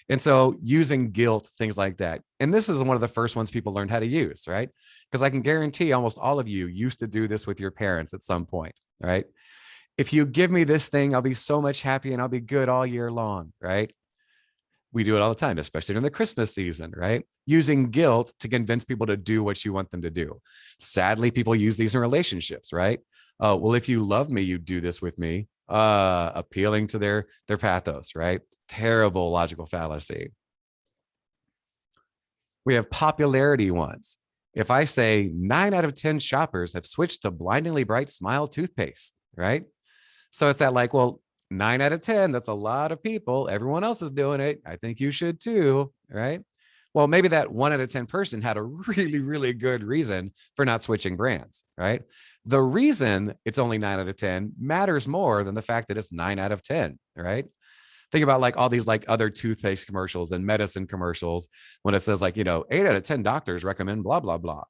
And so using guilt, things like that. And this is one of the first ones people learned how to use, right? Because I can guarantee almost all of you used to do this with your parents at some point, right? If you give me this thing, I'll be so much happy and I'll be good all year long, right? We do it all the time, especially during the Christmas season, right? Using guilt to convince people to do what you want them to do. Sadly, people use these in relationships, right? Oh, well, if you love me, you do this with me. Appealing to their pathos, right? Terrible logical fallacy. We have popularity ones. If I say 9 out of 10 shoppers have switched to blindingly bright smile toothpaste, right? So it's that like, well, 9 out of 10, that's a lot of people. Everyone else is doing it. I think you should too, right? Well, maybe that 1 out of 10 person had a really, really good reason for not switching brands, right? The reason it's only 9 out of 10 matters more than the fact that it's 9 out of 10, right? Think about like all these like other toothpaste commercials and medicine commercials when it says like, 8 out of 10 doctors recommend blah, blah, blah.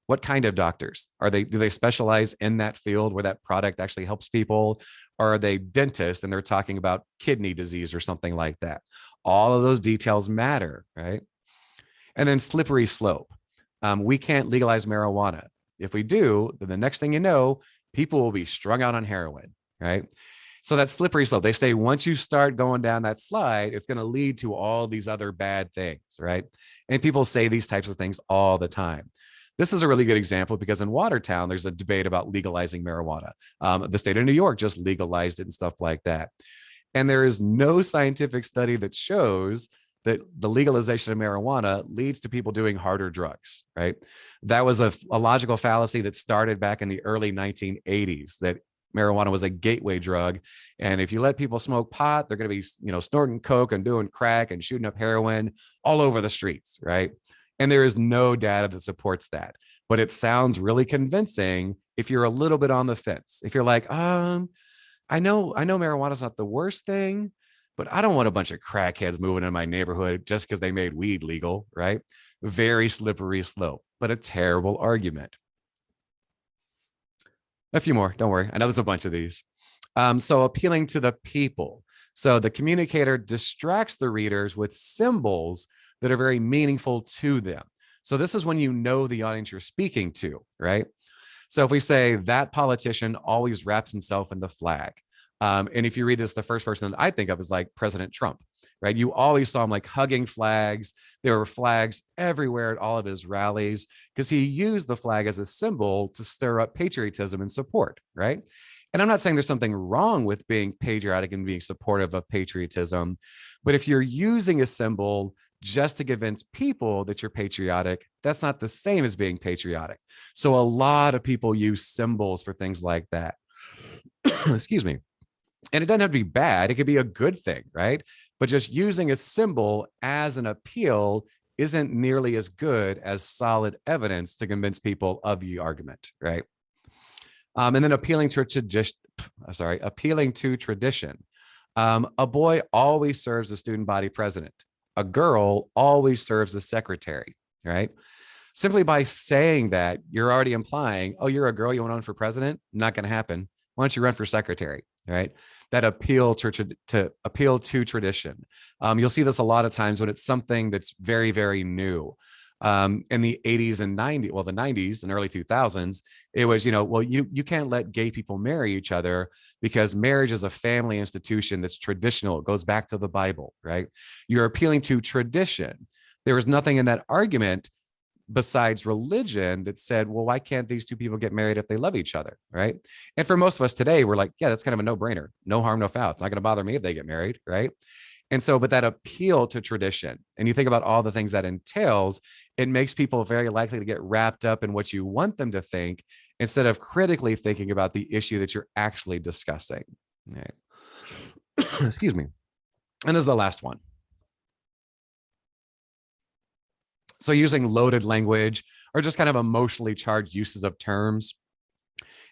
What kind of doctors are they? Do they specialize in that field where that product actually helps people? Or are they dentists and they're talking about kidney disease or something like that? All of those details matter, right? And then slippery slope. We can't legalize marijuana. If we do, then the next thing you know, people will be strung out on heroin, right? So that slippery slope, they say once you start going down that slide, it's going to lead to all these other bad things, right? And people say these types of things all the time. This is a really good example because in Watertown, there's a debate about legalizing marijuana. The state of New York just legalized it and stuff like that. And there is no scientific study that shows that the legalization of marijuana leads to people doing harder drugs, right? That was a logical fallacy that started back in the early 1980s, that marijuana was a gateway drug. And if you let people smoke pot, they're going to be, snorting coke and doing crack and shooting up heroin all over the streets, right? And there is no data that supports that. But it sounds really convincing if you're a little bit on the fence. If you're like, I know marijuana is not the worst thing, but I don't want a bunch of crackheads moving in my neighborhood just because they made weed legal, right? Very slippery slope, but a terrible argument. A few more, don't worry. I know there's a bunch of these. So appealing to the people. So the communicator distracts the readers with symbols that are very meaningful to them. So this is when you know the audience you're speaking to, right? So if we say that politician always wraps himself in the flag, and if you read this, the first person that I think of is like President Trump, right? You always saw him like hugging flags. There were flags everywhere at all of his rallies because he used the flag as a symbol to stir up patriotism and support, right? And I'm not saying there's something wrong with being patriotic and being supportive of patriotism, but if you're using a symbol just to convince people that you're patriotic, that's not the same as being patriotic. So a lot of people use symbols for things like that. Excuse me. And it doesn't have to be bad, it could be a good thing, right? But just using a symbol as an appeal isn't nearly as good as solid evidence to convince people of the argument, right? And then appealing to tradition. A boy always serves the student body president. A girl always serves as secretary, right? Simply by saying that, you're already implying, oh, you're a girl, you want to run for president? Not going to happen. Why don't you run for secretary? Right? That appeal to appeal to tradition. You'll see this a lot of times when it's something that's very, very new. In the 80s and 90s, well, the 90s and early 2000s, it was, well, you can't let gay people marry each other because marriage is a family institution that's traditional. It goes back to the Bible, right? You're appealing to tradition. There was nothing in that argument besides religion that said, well, why can't these two people get married if they love each other, right? And for most of us today, we're like, yeah, that's kind of a no-brainer. No harm, no foul. It's not going to bother me if they get married, right? And so, but that appeal to tradition, and you think about all the things that entails, it makes people very likely to get wrapped up in what you want them to think instead of critically thinking about the issue that you're actually discussing. Right. Excuse me. And this is the last one. So using loaded language or just kind of emotionally charged uses of terms.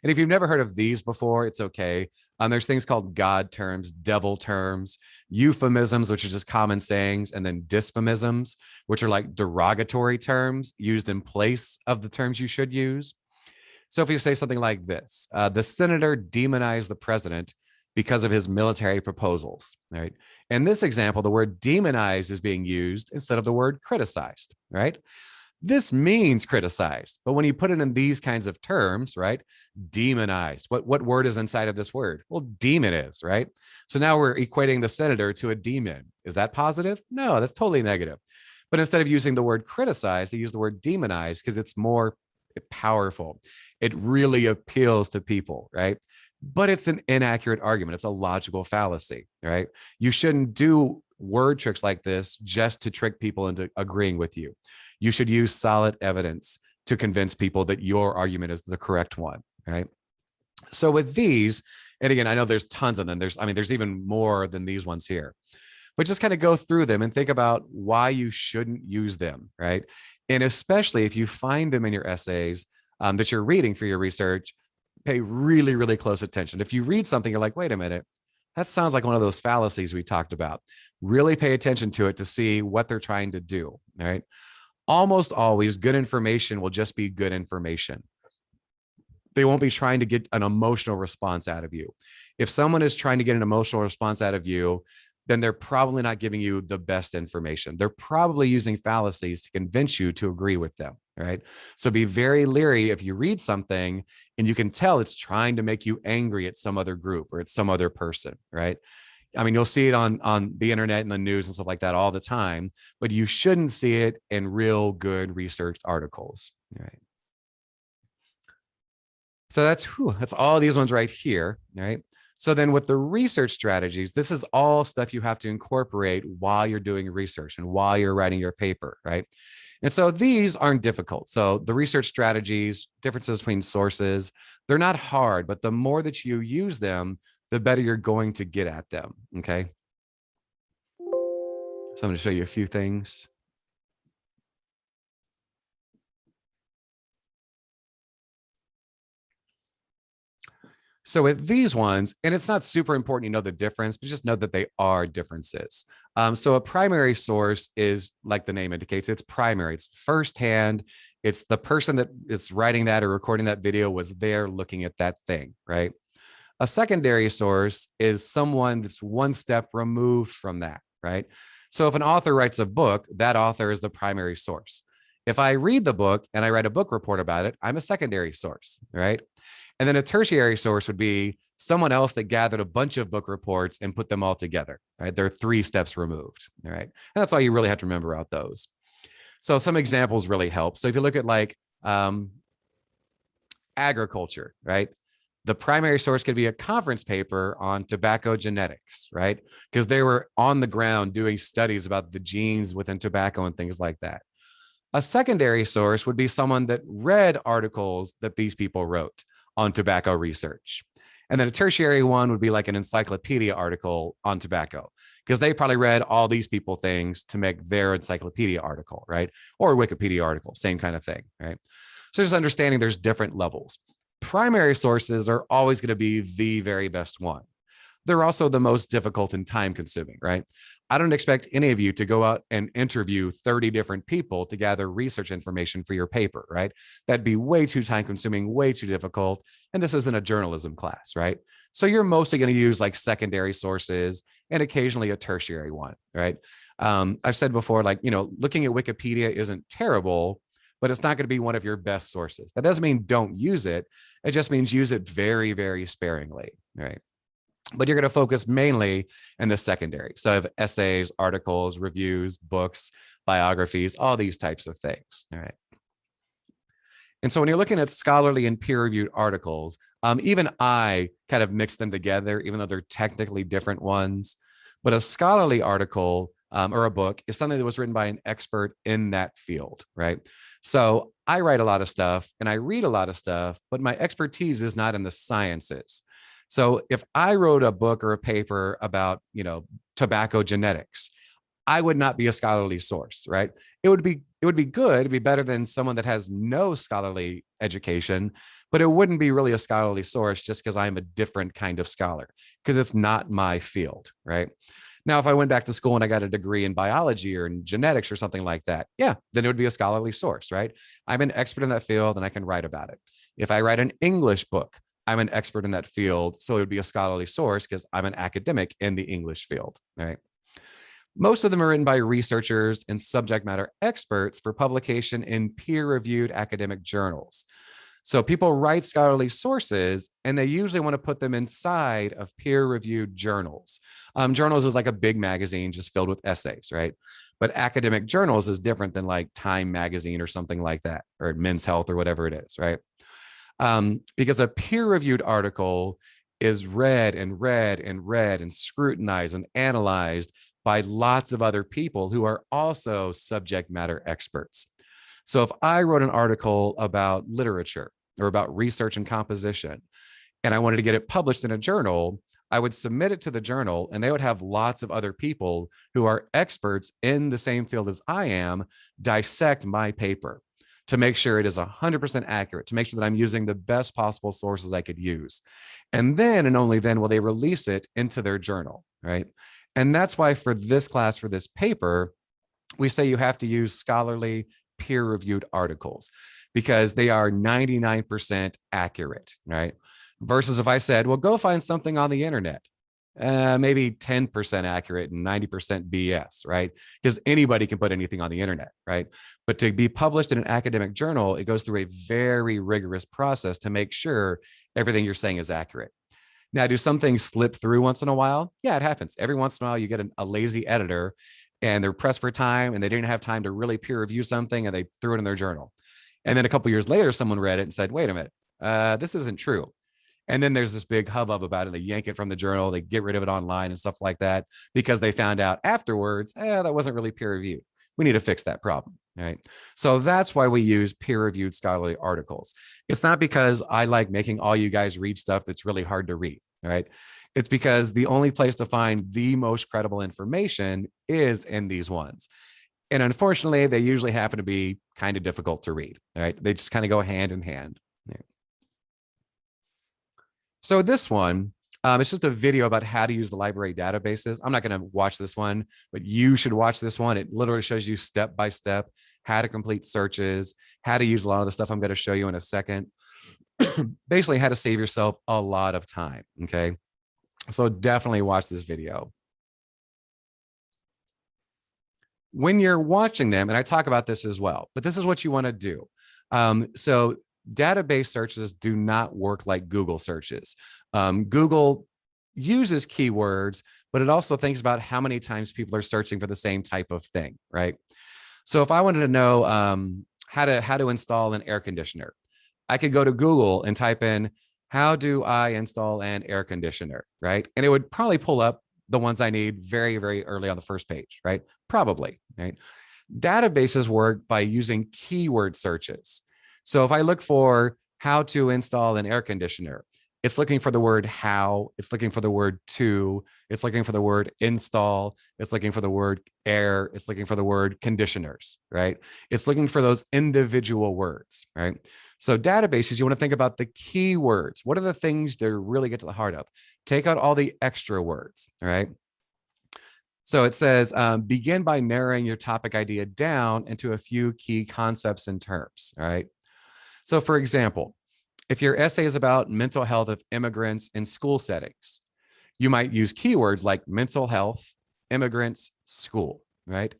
And if you've never heard of these before, it's okay. There's things called God terms, devil terms, euphemisms, which are just common sayings, and then dysphemisms, which are like derogatory terms used in place of the terms you should use. So if you say something like this, the senator demonized the president because of his military proposals, right? In this example, the word demonized is being used instead of the word criticized, right? This means criticized, but when you put it in these kinds of terms, right? Demonized. What word is inside of this word? Well, demon is, right? So now we're equating the senator to a demon. Is that positive? No, that's totally negative. But instead of using the word criticized, they use the word demonized because it's more powerful. It really appeals to people, right? But it's an inaccurate argument. It's a logical fallacy, right? You shouldn't do word tricks like this just to trick people into agreeing with you. You should use solid evidence to convince people that your argument is the correct one, right? So with these, and again, I know there's tons of them. There's even more than these ones here, but just kind of go through them and think about why you shouldn't use them, right? And especially if you find them in your essays that you're reading for your research, pay really, really close attention. If you read something, you're like, wait a minute, that sounds like one of those fallacies we talked about. Really pay attention to it to see what they're trying to do, right? Almost always good information will just be good information. They won't be trying to get an emotional response out of you. If someone is trying to get an emotional response out of you, then they're probably not giving you the best information. They're probably using fallacies to convince you to agree with them, right? So be very leery if you read something and you can tell it's trying to make you angry at some other group or at some other person, right? You'll see it on the internet and the news and stuff like that all the time, but you shouldn't see it in real good researched articles, right? So that's all these ones right here, right? So then with the research strategies, this is all stuff you have to incorporate while you're doing research and while you're writing your paper, right? And so these aren't difficult. So the research strategies, differences between sources, they're not hard, but the more that you use them, the better you're going to get at them, okay? So I'm going to show you a few things. So with these ones, and it's not super important you know the difference, but just know that they are differences. So a primary source is, like the name indicates, it's primary. It's firsthand. It's the person that is writing that or recording that video was there looking at that thing, right? A secondary source is someone that's one step removed from that, right? So if an author writes a book, that author is the primary source. If I read the book and I write a book report about it, I'm a secondary source, right? And then a tertiary source would be someone else that gathered a bunch of book reports and put them all together, right? They're 3 steps removed, all right? And that's all you really have to remember about those. So some examples really help. So if you look at like agriculture, right? The primary source could be a conference paper on tobacco genetics, right? Because they were on the ground doing studies about the genes within tobacco and things like that. A secondary source would be someone that read articles that these people wrote on tobacco research. And then a tertiary one would be like an encyclopedia article on tobacco, because they probably read all these people things to make their encyclopedia article, right? Or a Wikipedia article, same kind of thing, right? So just understanding there's different levels. Primary sources are always going to be the very best one. They're also the most difficult and time consuming, right? I don't expect any of you to go out and interview 30 different people to gather research information for your paper, right? That'd be way too time consuming, way too difficult. And this isn't a journalism class, right? So you're mostly going to use like secondary sources and occasionally a tertiary one, right? I've said before, like, looking at Wikipedia isn't terrible, but it's not going to be one of your best sources. That doesn't mean don't use it. It just means use it very, very sparingly, right? But you're going to focus mainly in the secondary. So I have essays, articles, reviews, books, biographies, all these types of things. All right. And so when you're looking at scholarly and peer-reviewed articles, even I kind of mix them together, even though they're technically different ones. But a scholarly article or a book is something that was written by an expert in that field, right? So I write a lot of stuff and I read a lot of stuff, but my expertise is not in the sciences. So if I wrote a book or a paper about, tobacco genetics, I would not be a scholarly source, right? It would be good, it'd be better than someone that has no scholarly education, but it wouldn't be really a scholarly source just because I'm a different kind of scholar, because it's not my field, right? Now, if I went back to school and I got a degree in biology or in genetics or something like that, yeah, then it would be a scholarly source, right? I'm an expert in that field and I can write about it. If I write an English book, I'm an expert in that field, so it would be a scholarly source because I'm an academic in the English field, right? Most of them are written by researchers and subject matter experts for publication in peer-reviewed academic journals. So people write scholarly sources and they usually want to put them inside of peer-reviewed journals. Journals is like a big magazine just filled with essays, right? But academic journals is different than like Time magazine or something like that, or Men's Health or whatever it is, right? Because a peer-reviewed article is read and read and read and scrutinized and analyzed by lots of other people who are also subject matter experts. So if I wrote an article about literature or about research and composition, and I wanted to get it published in a journal, I would submit it to the journal and they would have lots of other people who are experts in the same field as I am dissect my paper to make sure it is 100% accurate, to make sure that I'm using the best possible sources I could use. And then, and only then, will they release it into their journal, right? And that's why for this class, for this paper, we say you have to use scholarly peer-reviewed articles because they are 99% accurate, right? Versus if I said, well, go find something on the internet, maybe 10% accurate and 90% BS, right? Because anybody can put anything on the internet, right? But to be published in an academic journal, it goes through a very rigorous process to make sure everything you're saying is accurate. Now, do some things slip through once in a while? Yeah, it happens. Every once in a while, you get a lazy editor and they're pressed for time and they didn't have time to really peer review something and they threw it in their journal. And then a couple of years later, someone read it and said, wait a minute, this isn't true. And then there's this big hubbub about it. They yank it from the journal, they get rid of it online and stuff like that because they found out afterwards, that wasn't really peer reviewed. We need to fix that problem, right? So that's why we use peer-reviewed scholarly articles. It's not because I like making all you guys read stuff that's really hard to read, right? It's because the only place to find the most credible information is in these ones. And unfortunately, they usually happen to be kind of difficult to read, right? They just kind of go hand in hand. So this one, it's just a video about how to use the library databases. I'm not going to watch this one, but you should watch this one. It literally shows you step by step how to complete searches, how to use a lot of the stuff I'm going to show you in a second. basically how to save yourself a lot of time. Okay. So definitely watch this video. When you're watching them, and I talk about this as well, but this is what you want to do. So database searches do not work like Google searches. Google uses keywords, but it also thinks about how many times people are searching for the same type of thing, right? So if I wanted to know how to install an air conditioner, I could go to Google and type in, how do I install an air conditioner, right? And it would probably pull up the ones I need very, very early on the first page, right? Probably, right? Databases work by using keyword searches. So if I look for how to install an air conditioner, it's looking for the word how, it's looking for the word to, it's looking for the word install, it's looking for the word air, it's looking for the word conditioners, right? It's looking for those individual words, right? So databases, you want to think about the keywords. What are the things that really get to the heart of? Take out all the extra words, right? So it says, begin by narrowing your topic idea down into a few key concepts and terms, all right? So for example, if your essay is about mental health of immigrants in school settings, you might use keywords like mental health, immigrants, school, right?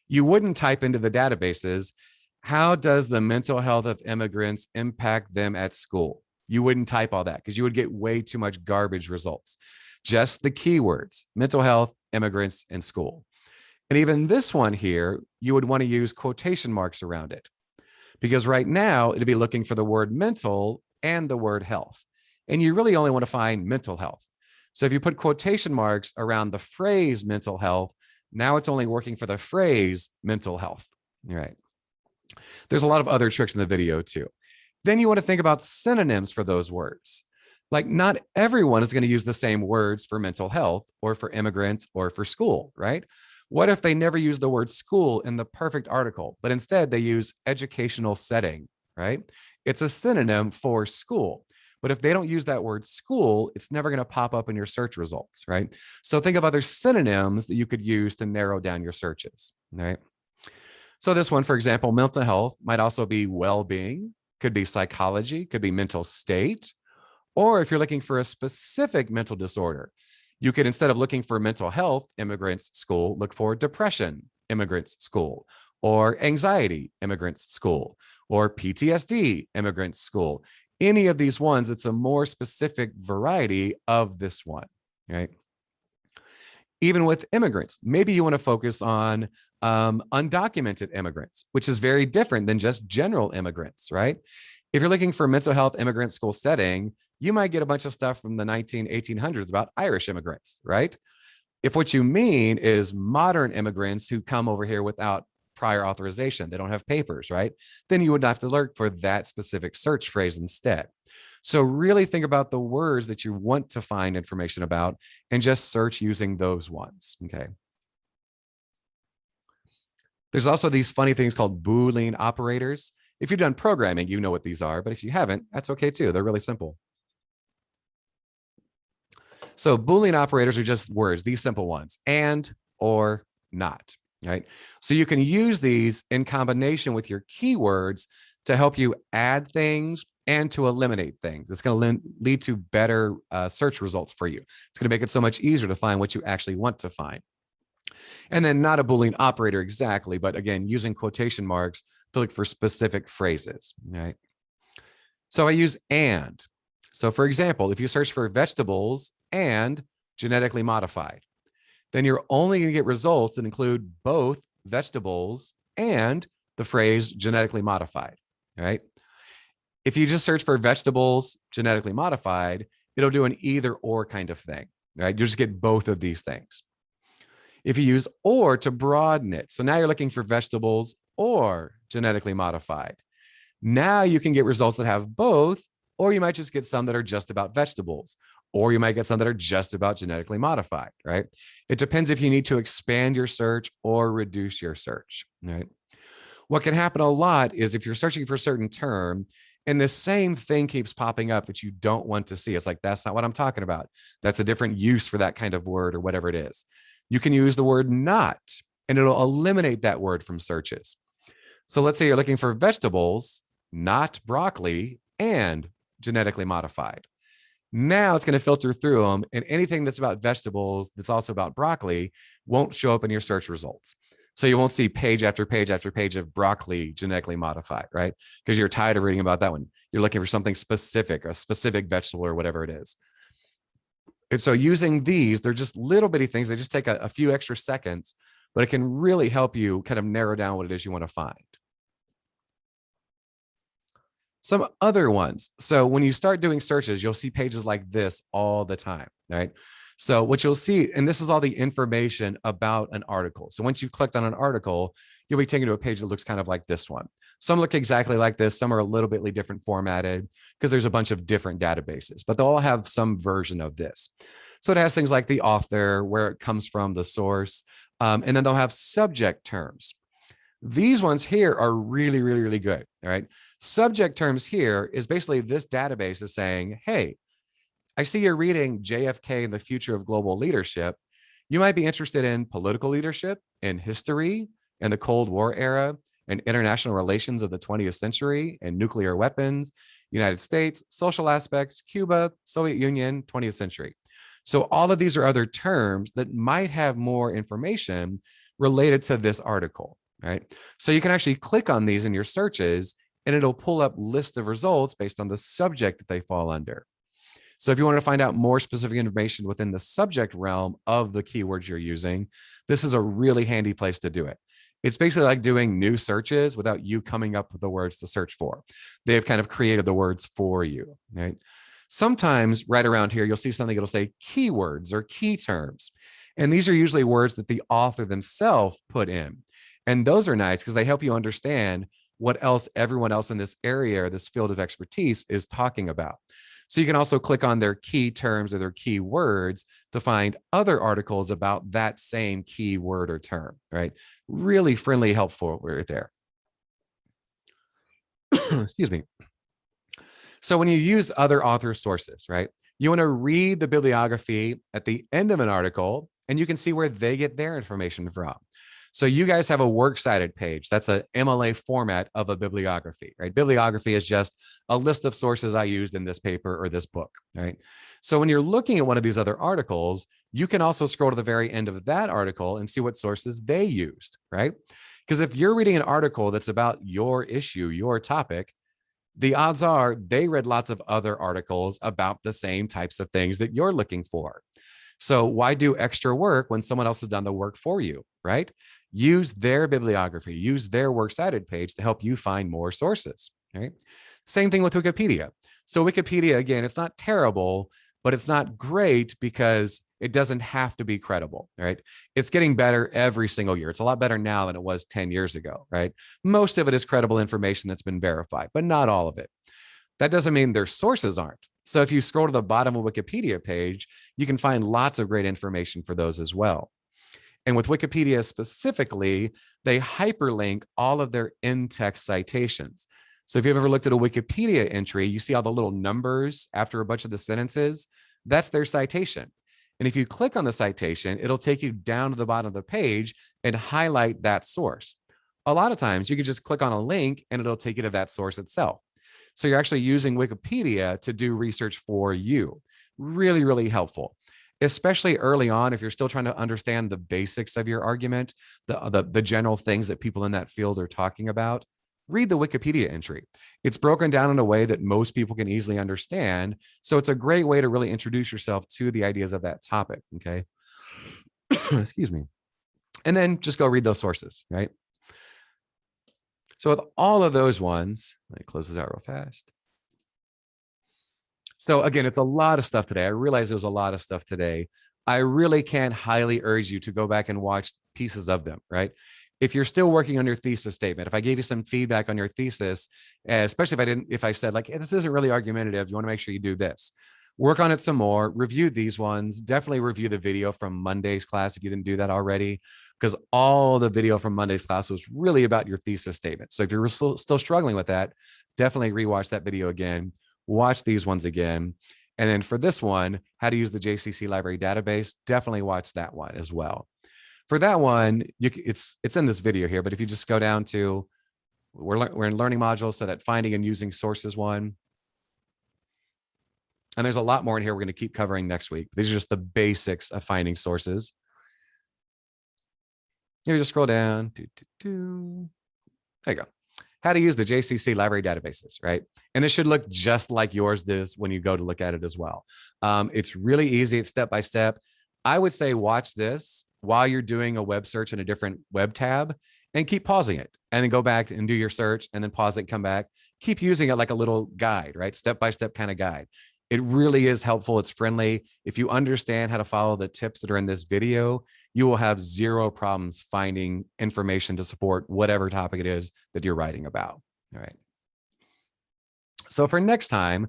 You wouldn't type into the databases, how does the mental health of immigrants impact them at school? You wouldn't type all that because you would get way too much garbage results. Just the keywords, mental health, immigrants, and school. And even this one here, you would want to use quotation marks around it because right now it'd be looking for the word mental and the word health. And you really only want to find mental health. So if you put quotation marks around the phrase mental health, now it's only working for the phrase mental health. All right. There's a lot of other tricks in the video too. Then you want to think about synonyms for those words. Like not everyone is going to use the same words for mental health or for immigrants or for school, right? What if they never use the word school in the perfect article, but instead they use educational setting, right? It's a synonym for school. But if they don't use that word school, it's never going to pop up in your search results, right? So think of other synonyms that you could use to narrow down your searches, right? So this one, for example, mental health might also be well-being, could be psychology, could be mental state. Or if you're looking for a specific mental disorder, you could, instead of looking for mental health, immigrants school, look for depression, immigrants school, or anxiety, immigrants school, or PTSD, immigrants school. Any of these ones, it's a more specific variety of this one, right? Even with immigrants, maybe you want to focus on undocumented immigrants, which is very different than just general immigrants, right? If you're looking for mental health immigrant school setting, you might get a bunch of stuff from the 1800s about Irish immigrants, right? If what you mean is modern immigrants who come over here without prior authorization, they don't have papers, right? Then you would have to look for that specific search phrase instead. So really think about the words that you want to find information about and just search using those ones, okay? There's also these funny things called Boolean operators. If you've done programming, you know what these are, but if you haven't, that's okay too. They're really simple. So Boolean operators are just words, these simple ones, and, or, not, right? So you can use these in combination with your keywords to help you add things and to eliminate things. It's going to lead to better search results for you. It's going to make it so much easier to find what you actually want to find. And then not a Boolean operator exactly, but again, using quotation marks to look for specific phrases, right? So I use and. So for example, if you search for vegetables and genetically modified, then you're only going to get results that include both vegetables and the phrase genetically modified, right? If you just search for vegetables genetically modified, it'll do an either or kind of thing, right? You just get both of these things. If you use or to broaden it, so now you're looking for vegetables or genetically modified. Now you can get results that have both, or you might just get some that are just about vegetables, or you might get some that are just about genetically modified, right? It depends if you need to expand your search or reduce your search, right? What can happen a lot is if you're searching for a certain term and the same thing keeps popping up that you don't want to see, it's like, that's not what I'm talking about. That's a different use for that kind of word or whatever it is. You can use the word not, and it'll eliminate that word from searches. So let's say you're looking for vegetables, not broccoli, and genetically modified. Now it's going to filter through them, and anything that's about vegetables that's also about broccoli won't show up in your search results. So you won't see page after page after page of broccoli genetically modified, right? Because you're tired of reading about that one. You're looking for something specific, a specific vegetable or whatever it is. And so using these, they're just little bitty things. They just take a few extra seconds, but it can really help you kind of narrow down what it is you want to find. Some other ones. So when you start doing searches, you'll see pages like this all the time, right? So what you'll see, and this is all the information about an article. So once you've clicked on an article, you'll be taken to a page that looks kind of like this one. Some look exactly like this. Some are a little bit different formatted because there's a bunch of different databases, but they'll all have some version of this. So it has things like the author, where it comes from, the source, and then they'll have subject terms. These ones here are really, really, really good. All right. Subject terms here is basically this database is saying, hey, I see you're reading JFK and the Future of Global Leadership. You might be interested in political leadership, in history, and the Cold War era, and international relations of the 20th century, and nuclear weapons, United States, social aspects, Cuba, Soviet Union, 20th century. So all of these are other terms that might have more information related to this article. Right. So you can actually click on these in your searches and it'll pull up lists of results based on the subject that they fall under. So if you want to find out more specific information within the subject realm of the keywords you're using, this is a really handy place to do it. It's basically like doing new searches without you coming up with the words to search for. They've kind of created the words for you, right? Sometimes right around here, you'll see something that'll say keywords or key terms. And these are usually words that the author themselves put in. And those are nice because they help you understand what else everyone else in this area or this field of expertise is talking about. So you can also click on their key terms or their key words to find other articles about that same key word or term, right? Really friendly, helpful right there. Excuse me. So when you use other author sources, right, you want to read the bibliography at the end of an article and you can see where they get their information from. So you guys have a works cited page. That's a MLA format of a bibliography, right? Bibliography is just a list of sources I used in this paper or this book, right? So when you're looking at one of these other articles, you can also scroll to the very end of that article and see what sources they used, right? Because if you're reading an article that's about your issue, your topic, the odds are they read lots of other articles about the same types of things that you're looking for. So why do extra work when someone else has done the work for you, right? Use their bibliography, use their works cited page to help you find more sources, right? Same thing with Wikipedia. So Wikipedia, again, it's not terrible, but it's not great because it doesn't have to be credible, right? It's getting better every single year. It's a lot better now than it was 10 years ago, right? Most of it is credible information that's been verified, but not all of it. That doesn't mean their sources aren't. So if you scroll to the bottom of Wikipedia page, you can find lots of great information for those as well. And with Wikipedia specifically, they hyperlink all of their in-text citations. So if you've ever looked at a Wikipedia entry, you see all the little numbers after a bunch of the sentences, that's their citation. And if you click on the citation, it'll take you down to the bottom of the page and highlight that source. A lot of times you can just click on a link and it'll take you to that source itself. So you're actually using Wikipedia to do research for you. Really, really helpful, especially early on if you're still trying to understand the basics of your argument, the general things that people in that field are talking about. Read the Wikipedia entry. It's broken down in a way that most people can easily understand. So it's a great way to really introduce yourself to the ideas of that topic, okay? Excuse me. And then just go read those sources, right? So with all of those ones, let me close this out real fast. So again, it's a lot of stuff today. I realize there was a lot of stuff today. I really can't highly urge you to go back and watch pieces of them, right? If you're still working on your thesis statement, if I gave you some feedback on your thesis, especially if I said like, hey, this isn't really argumentative, you want to make sure you do this. Work on it some more, review these ones, definitely review the video from Monday's class if you didn't do that already, because all the video from Monday's class was really about your thesis statement. So if you're still struggling with that, definitely rewatch that video again, watch these ones again. And then for this one, how to use the JCC library database, definitely watch that one as well. For that one, it's in this video here, but if you just go down to, we're in learning modules, so that finding and using sources one, And there's a lot more in here we're going to keep covering next week. These are just the basics of finding sources. You just scroll down. There you go. How to use the JCC library databases, right? And this should look just like yours does when you go to look at it as well. It's really easy. It's step by step. I would say watch this while you're doing a web search in a different web tab and keep pausing it and then go back and do your search and then pause it, come back. Keep using it like a little guide, right? Step by step kind of guide. It really is helpful. It's friendly. If you understand how to follow the tips that are in this video, you will have zero problems finding information to support whatever topic it is that you're writing about. All right. So for next time,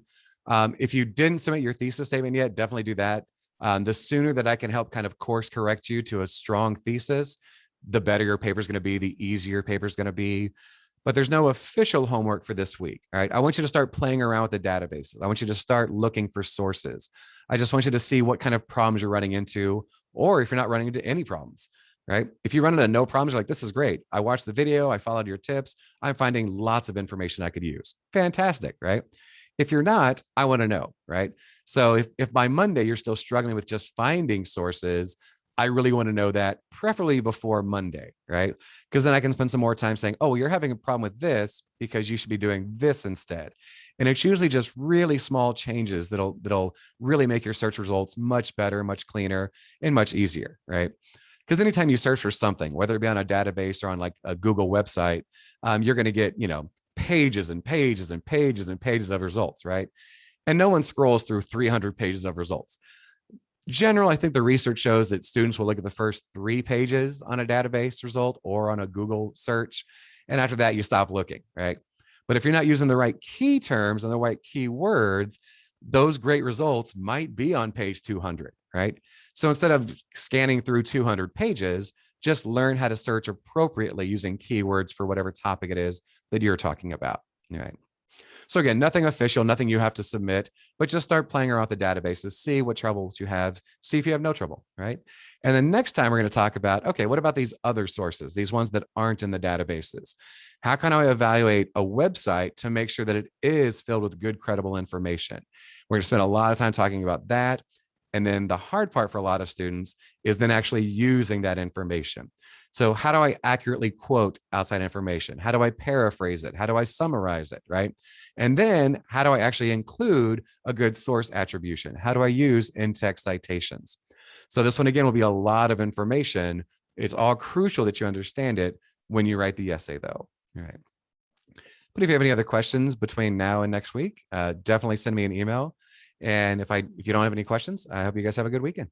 if you didn't submit your thesis statement yet, definitely do that. The sooner that I can help kind of course correct you to a strong thesis, the better your paper is going to be, the easier your paper is going to be. But there's no official homework for this week. All right. I want you to start playing around with the databases. I want you to start looking for sources. I just want you to see what kind of problems you're running into, or if you're not running into any problems, right? If you run into no problems, you're like, this is great. I watched the video. I followed your tips. I'm finding lots of information I could use. Fantastic, right? If you're not, I want to know, right? So if by Monday you're still struggling with just finding sources, I really want to know that, preferably before Monday, right? Because then I can spend some more time saying, oh, you're having a problem with this because you should be doing this instead. And it's usually just really small changes that'll really make your search results much better, much cleaner, and much easier, right? Because anytime you search for something, whether it be on a database or on like a Google website, you're going to get, pages and pages and pages and pages of results, right? And no one scrolls through 300 pages of results. Generally, I think the research shows that students will look at the first 3 pages on a database result or on a Google search. And after that, you stop looking, right? But if you're not using the right key terms and the right keywords, those great results might be on page 200, right? So instead of scanning through 200 pages, just learn how to search appropriately using keywords for whatever topic it is that you're talking about, right? So again, nothing official, nothing you have to submit, but just start playing around with the databases, see what troubles you have, see if you have no trouble, right? And then next time we're going to talk about, okay, what about these other sources, these ones that aren't in the databases? How can I evaluate a website to make sure that it is filled with good, credible information? We're going to spend a lot of time talking about that. And then the hard part for a lot of students is then actually using that information. So how do I accurately quote outside information? How do I paraphrase it? How do I summarize it, right? And then how do I actually include a good source attribution? How do I use in-text citations? So this one, again, will be a lot of information. It's all crucial that you understand it when you write the essay, though. All right. But if you have any other questions between now and next week, definitely send me an email. And if you don't have any questions, I hope you guys have a good weekend.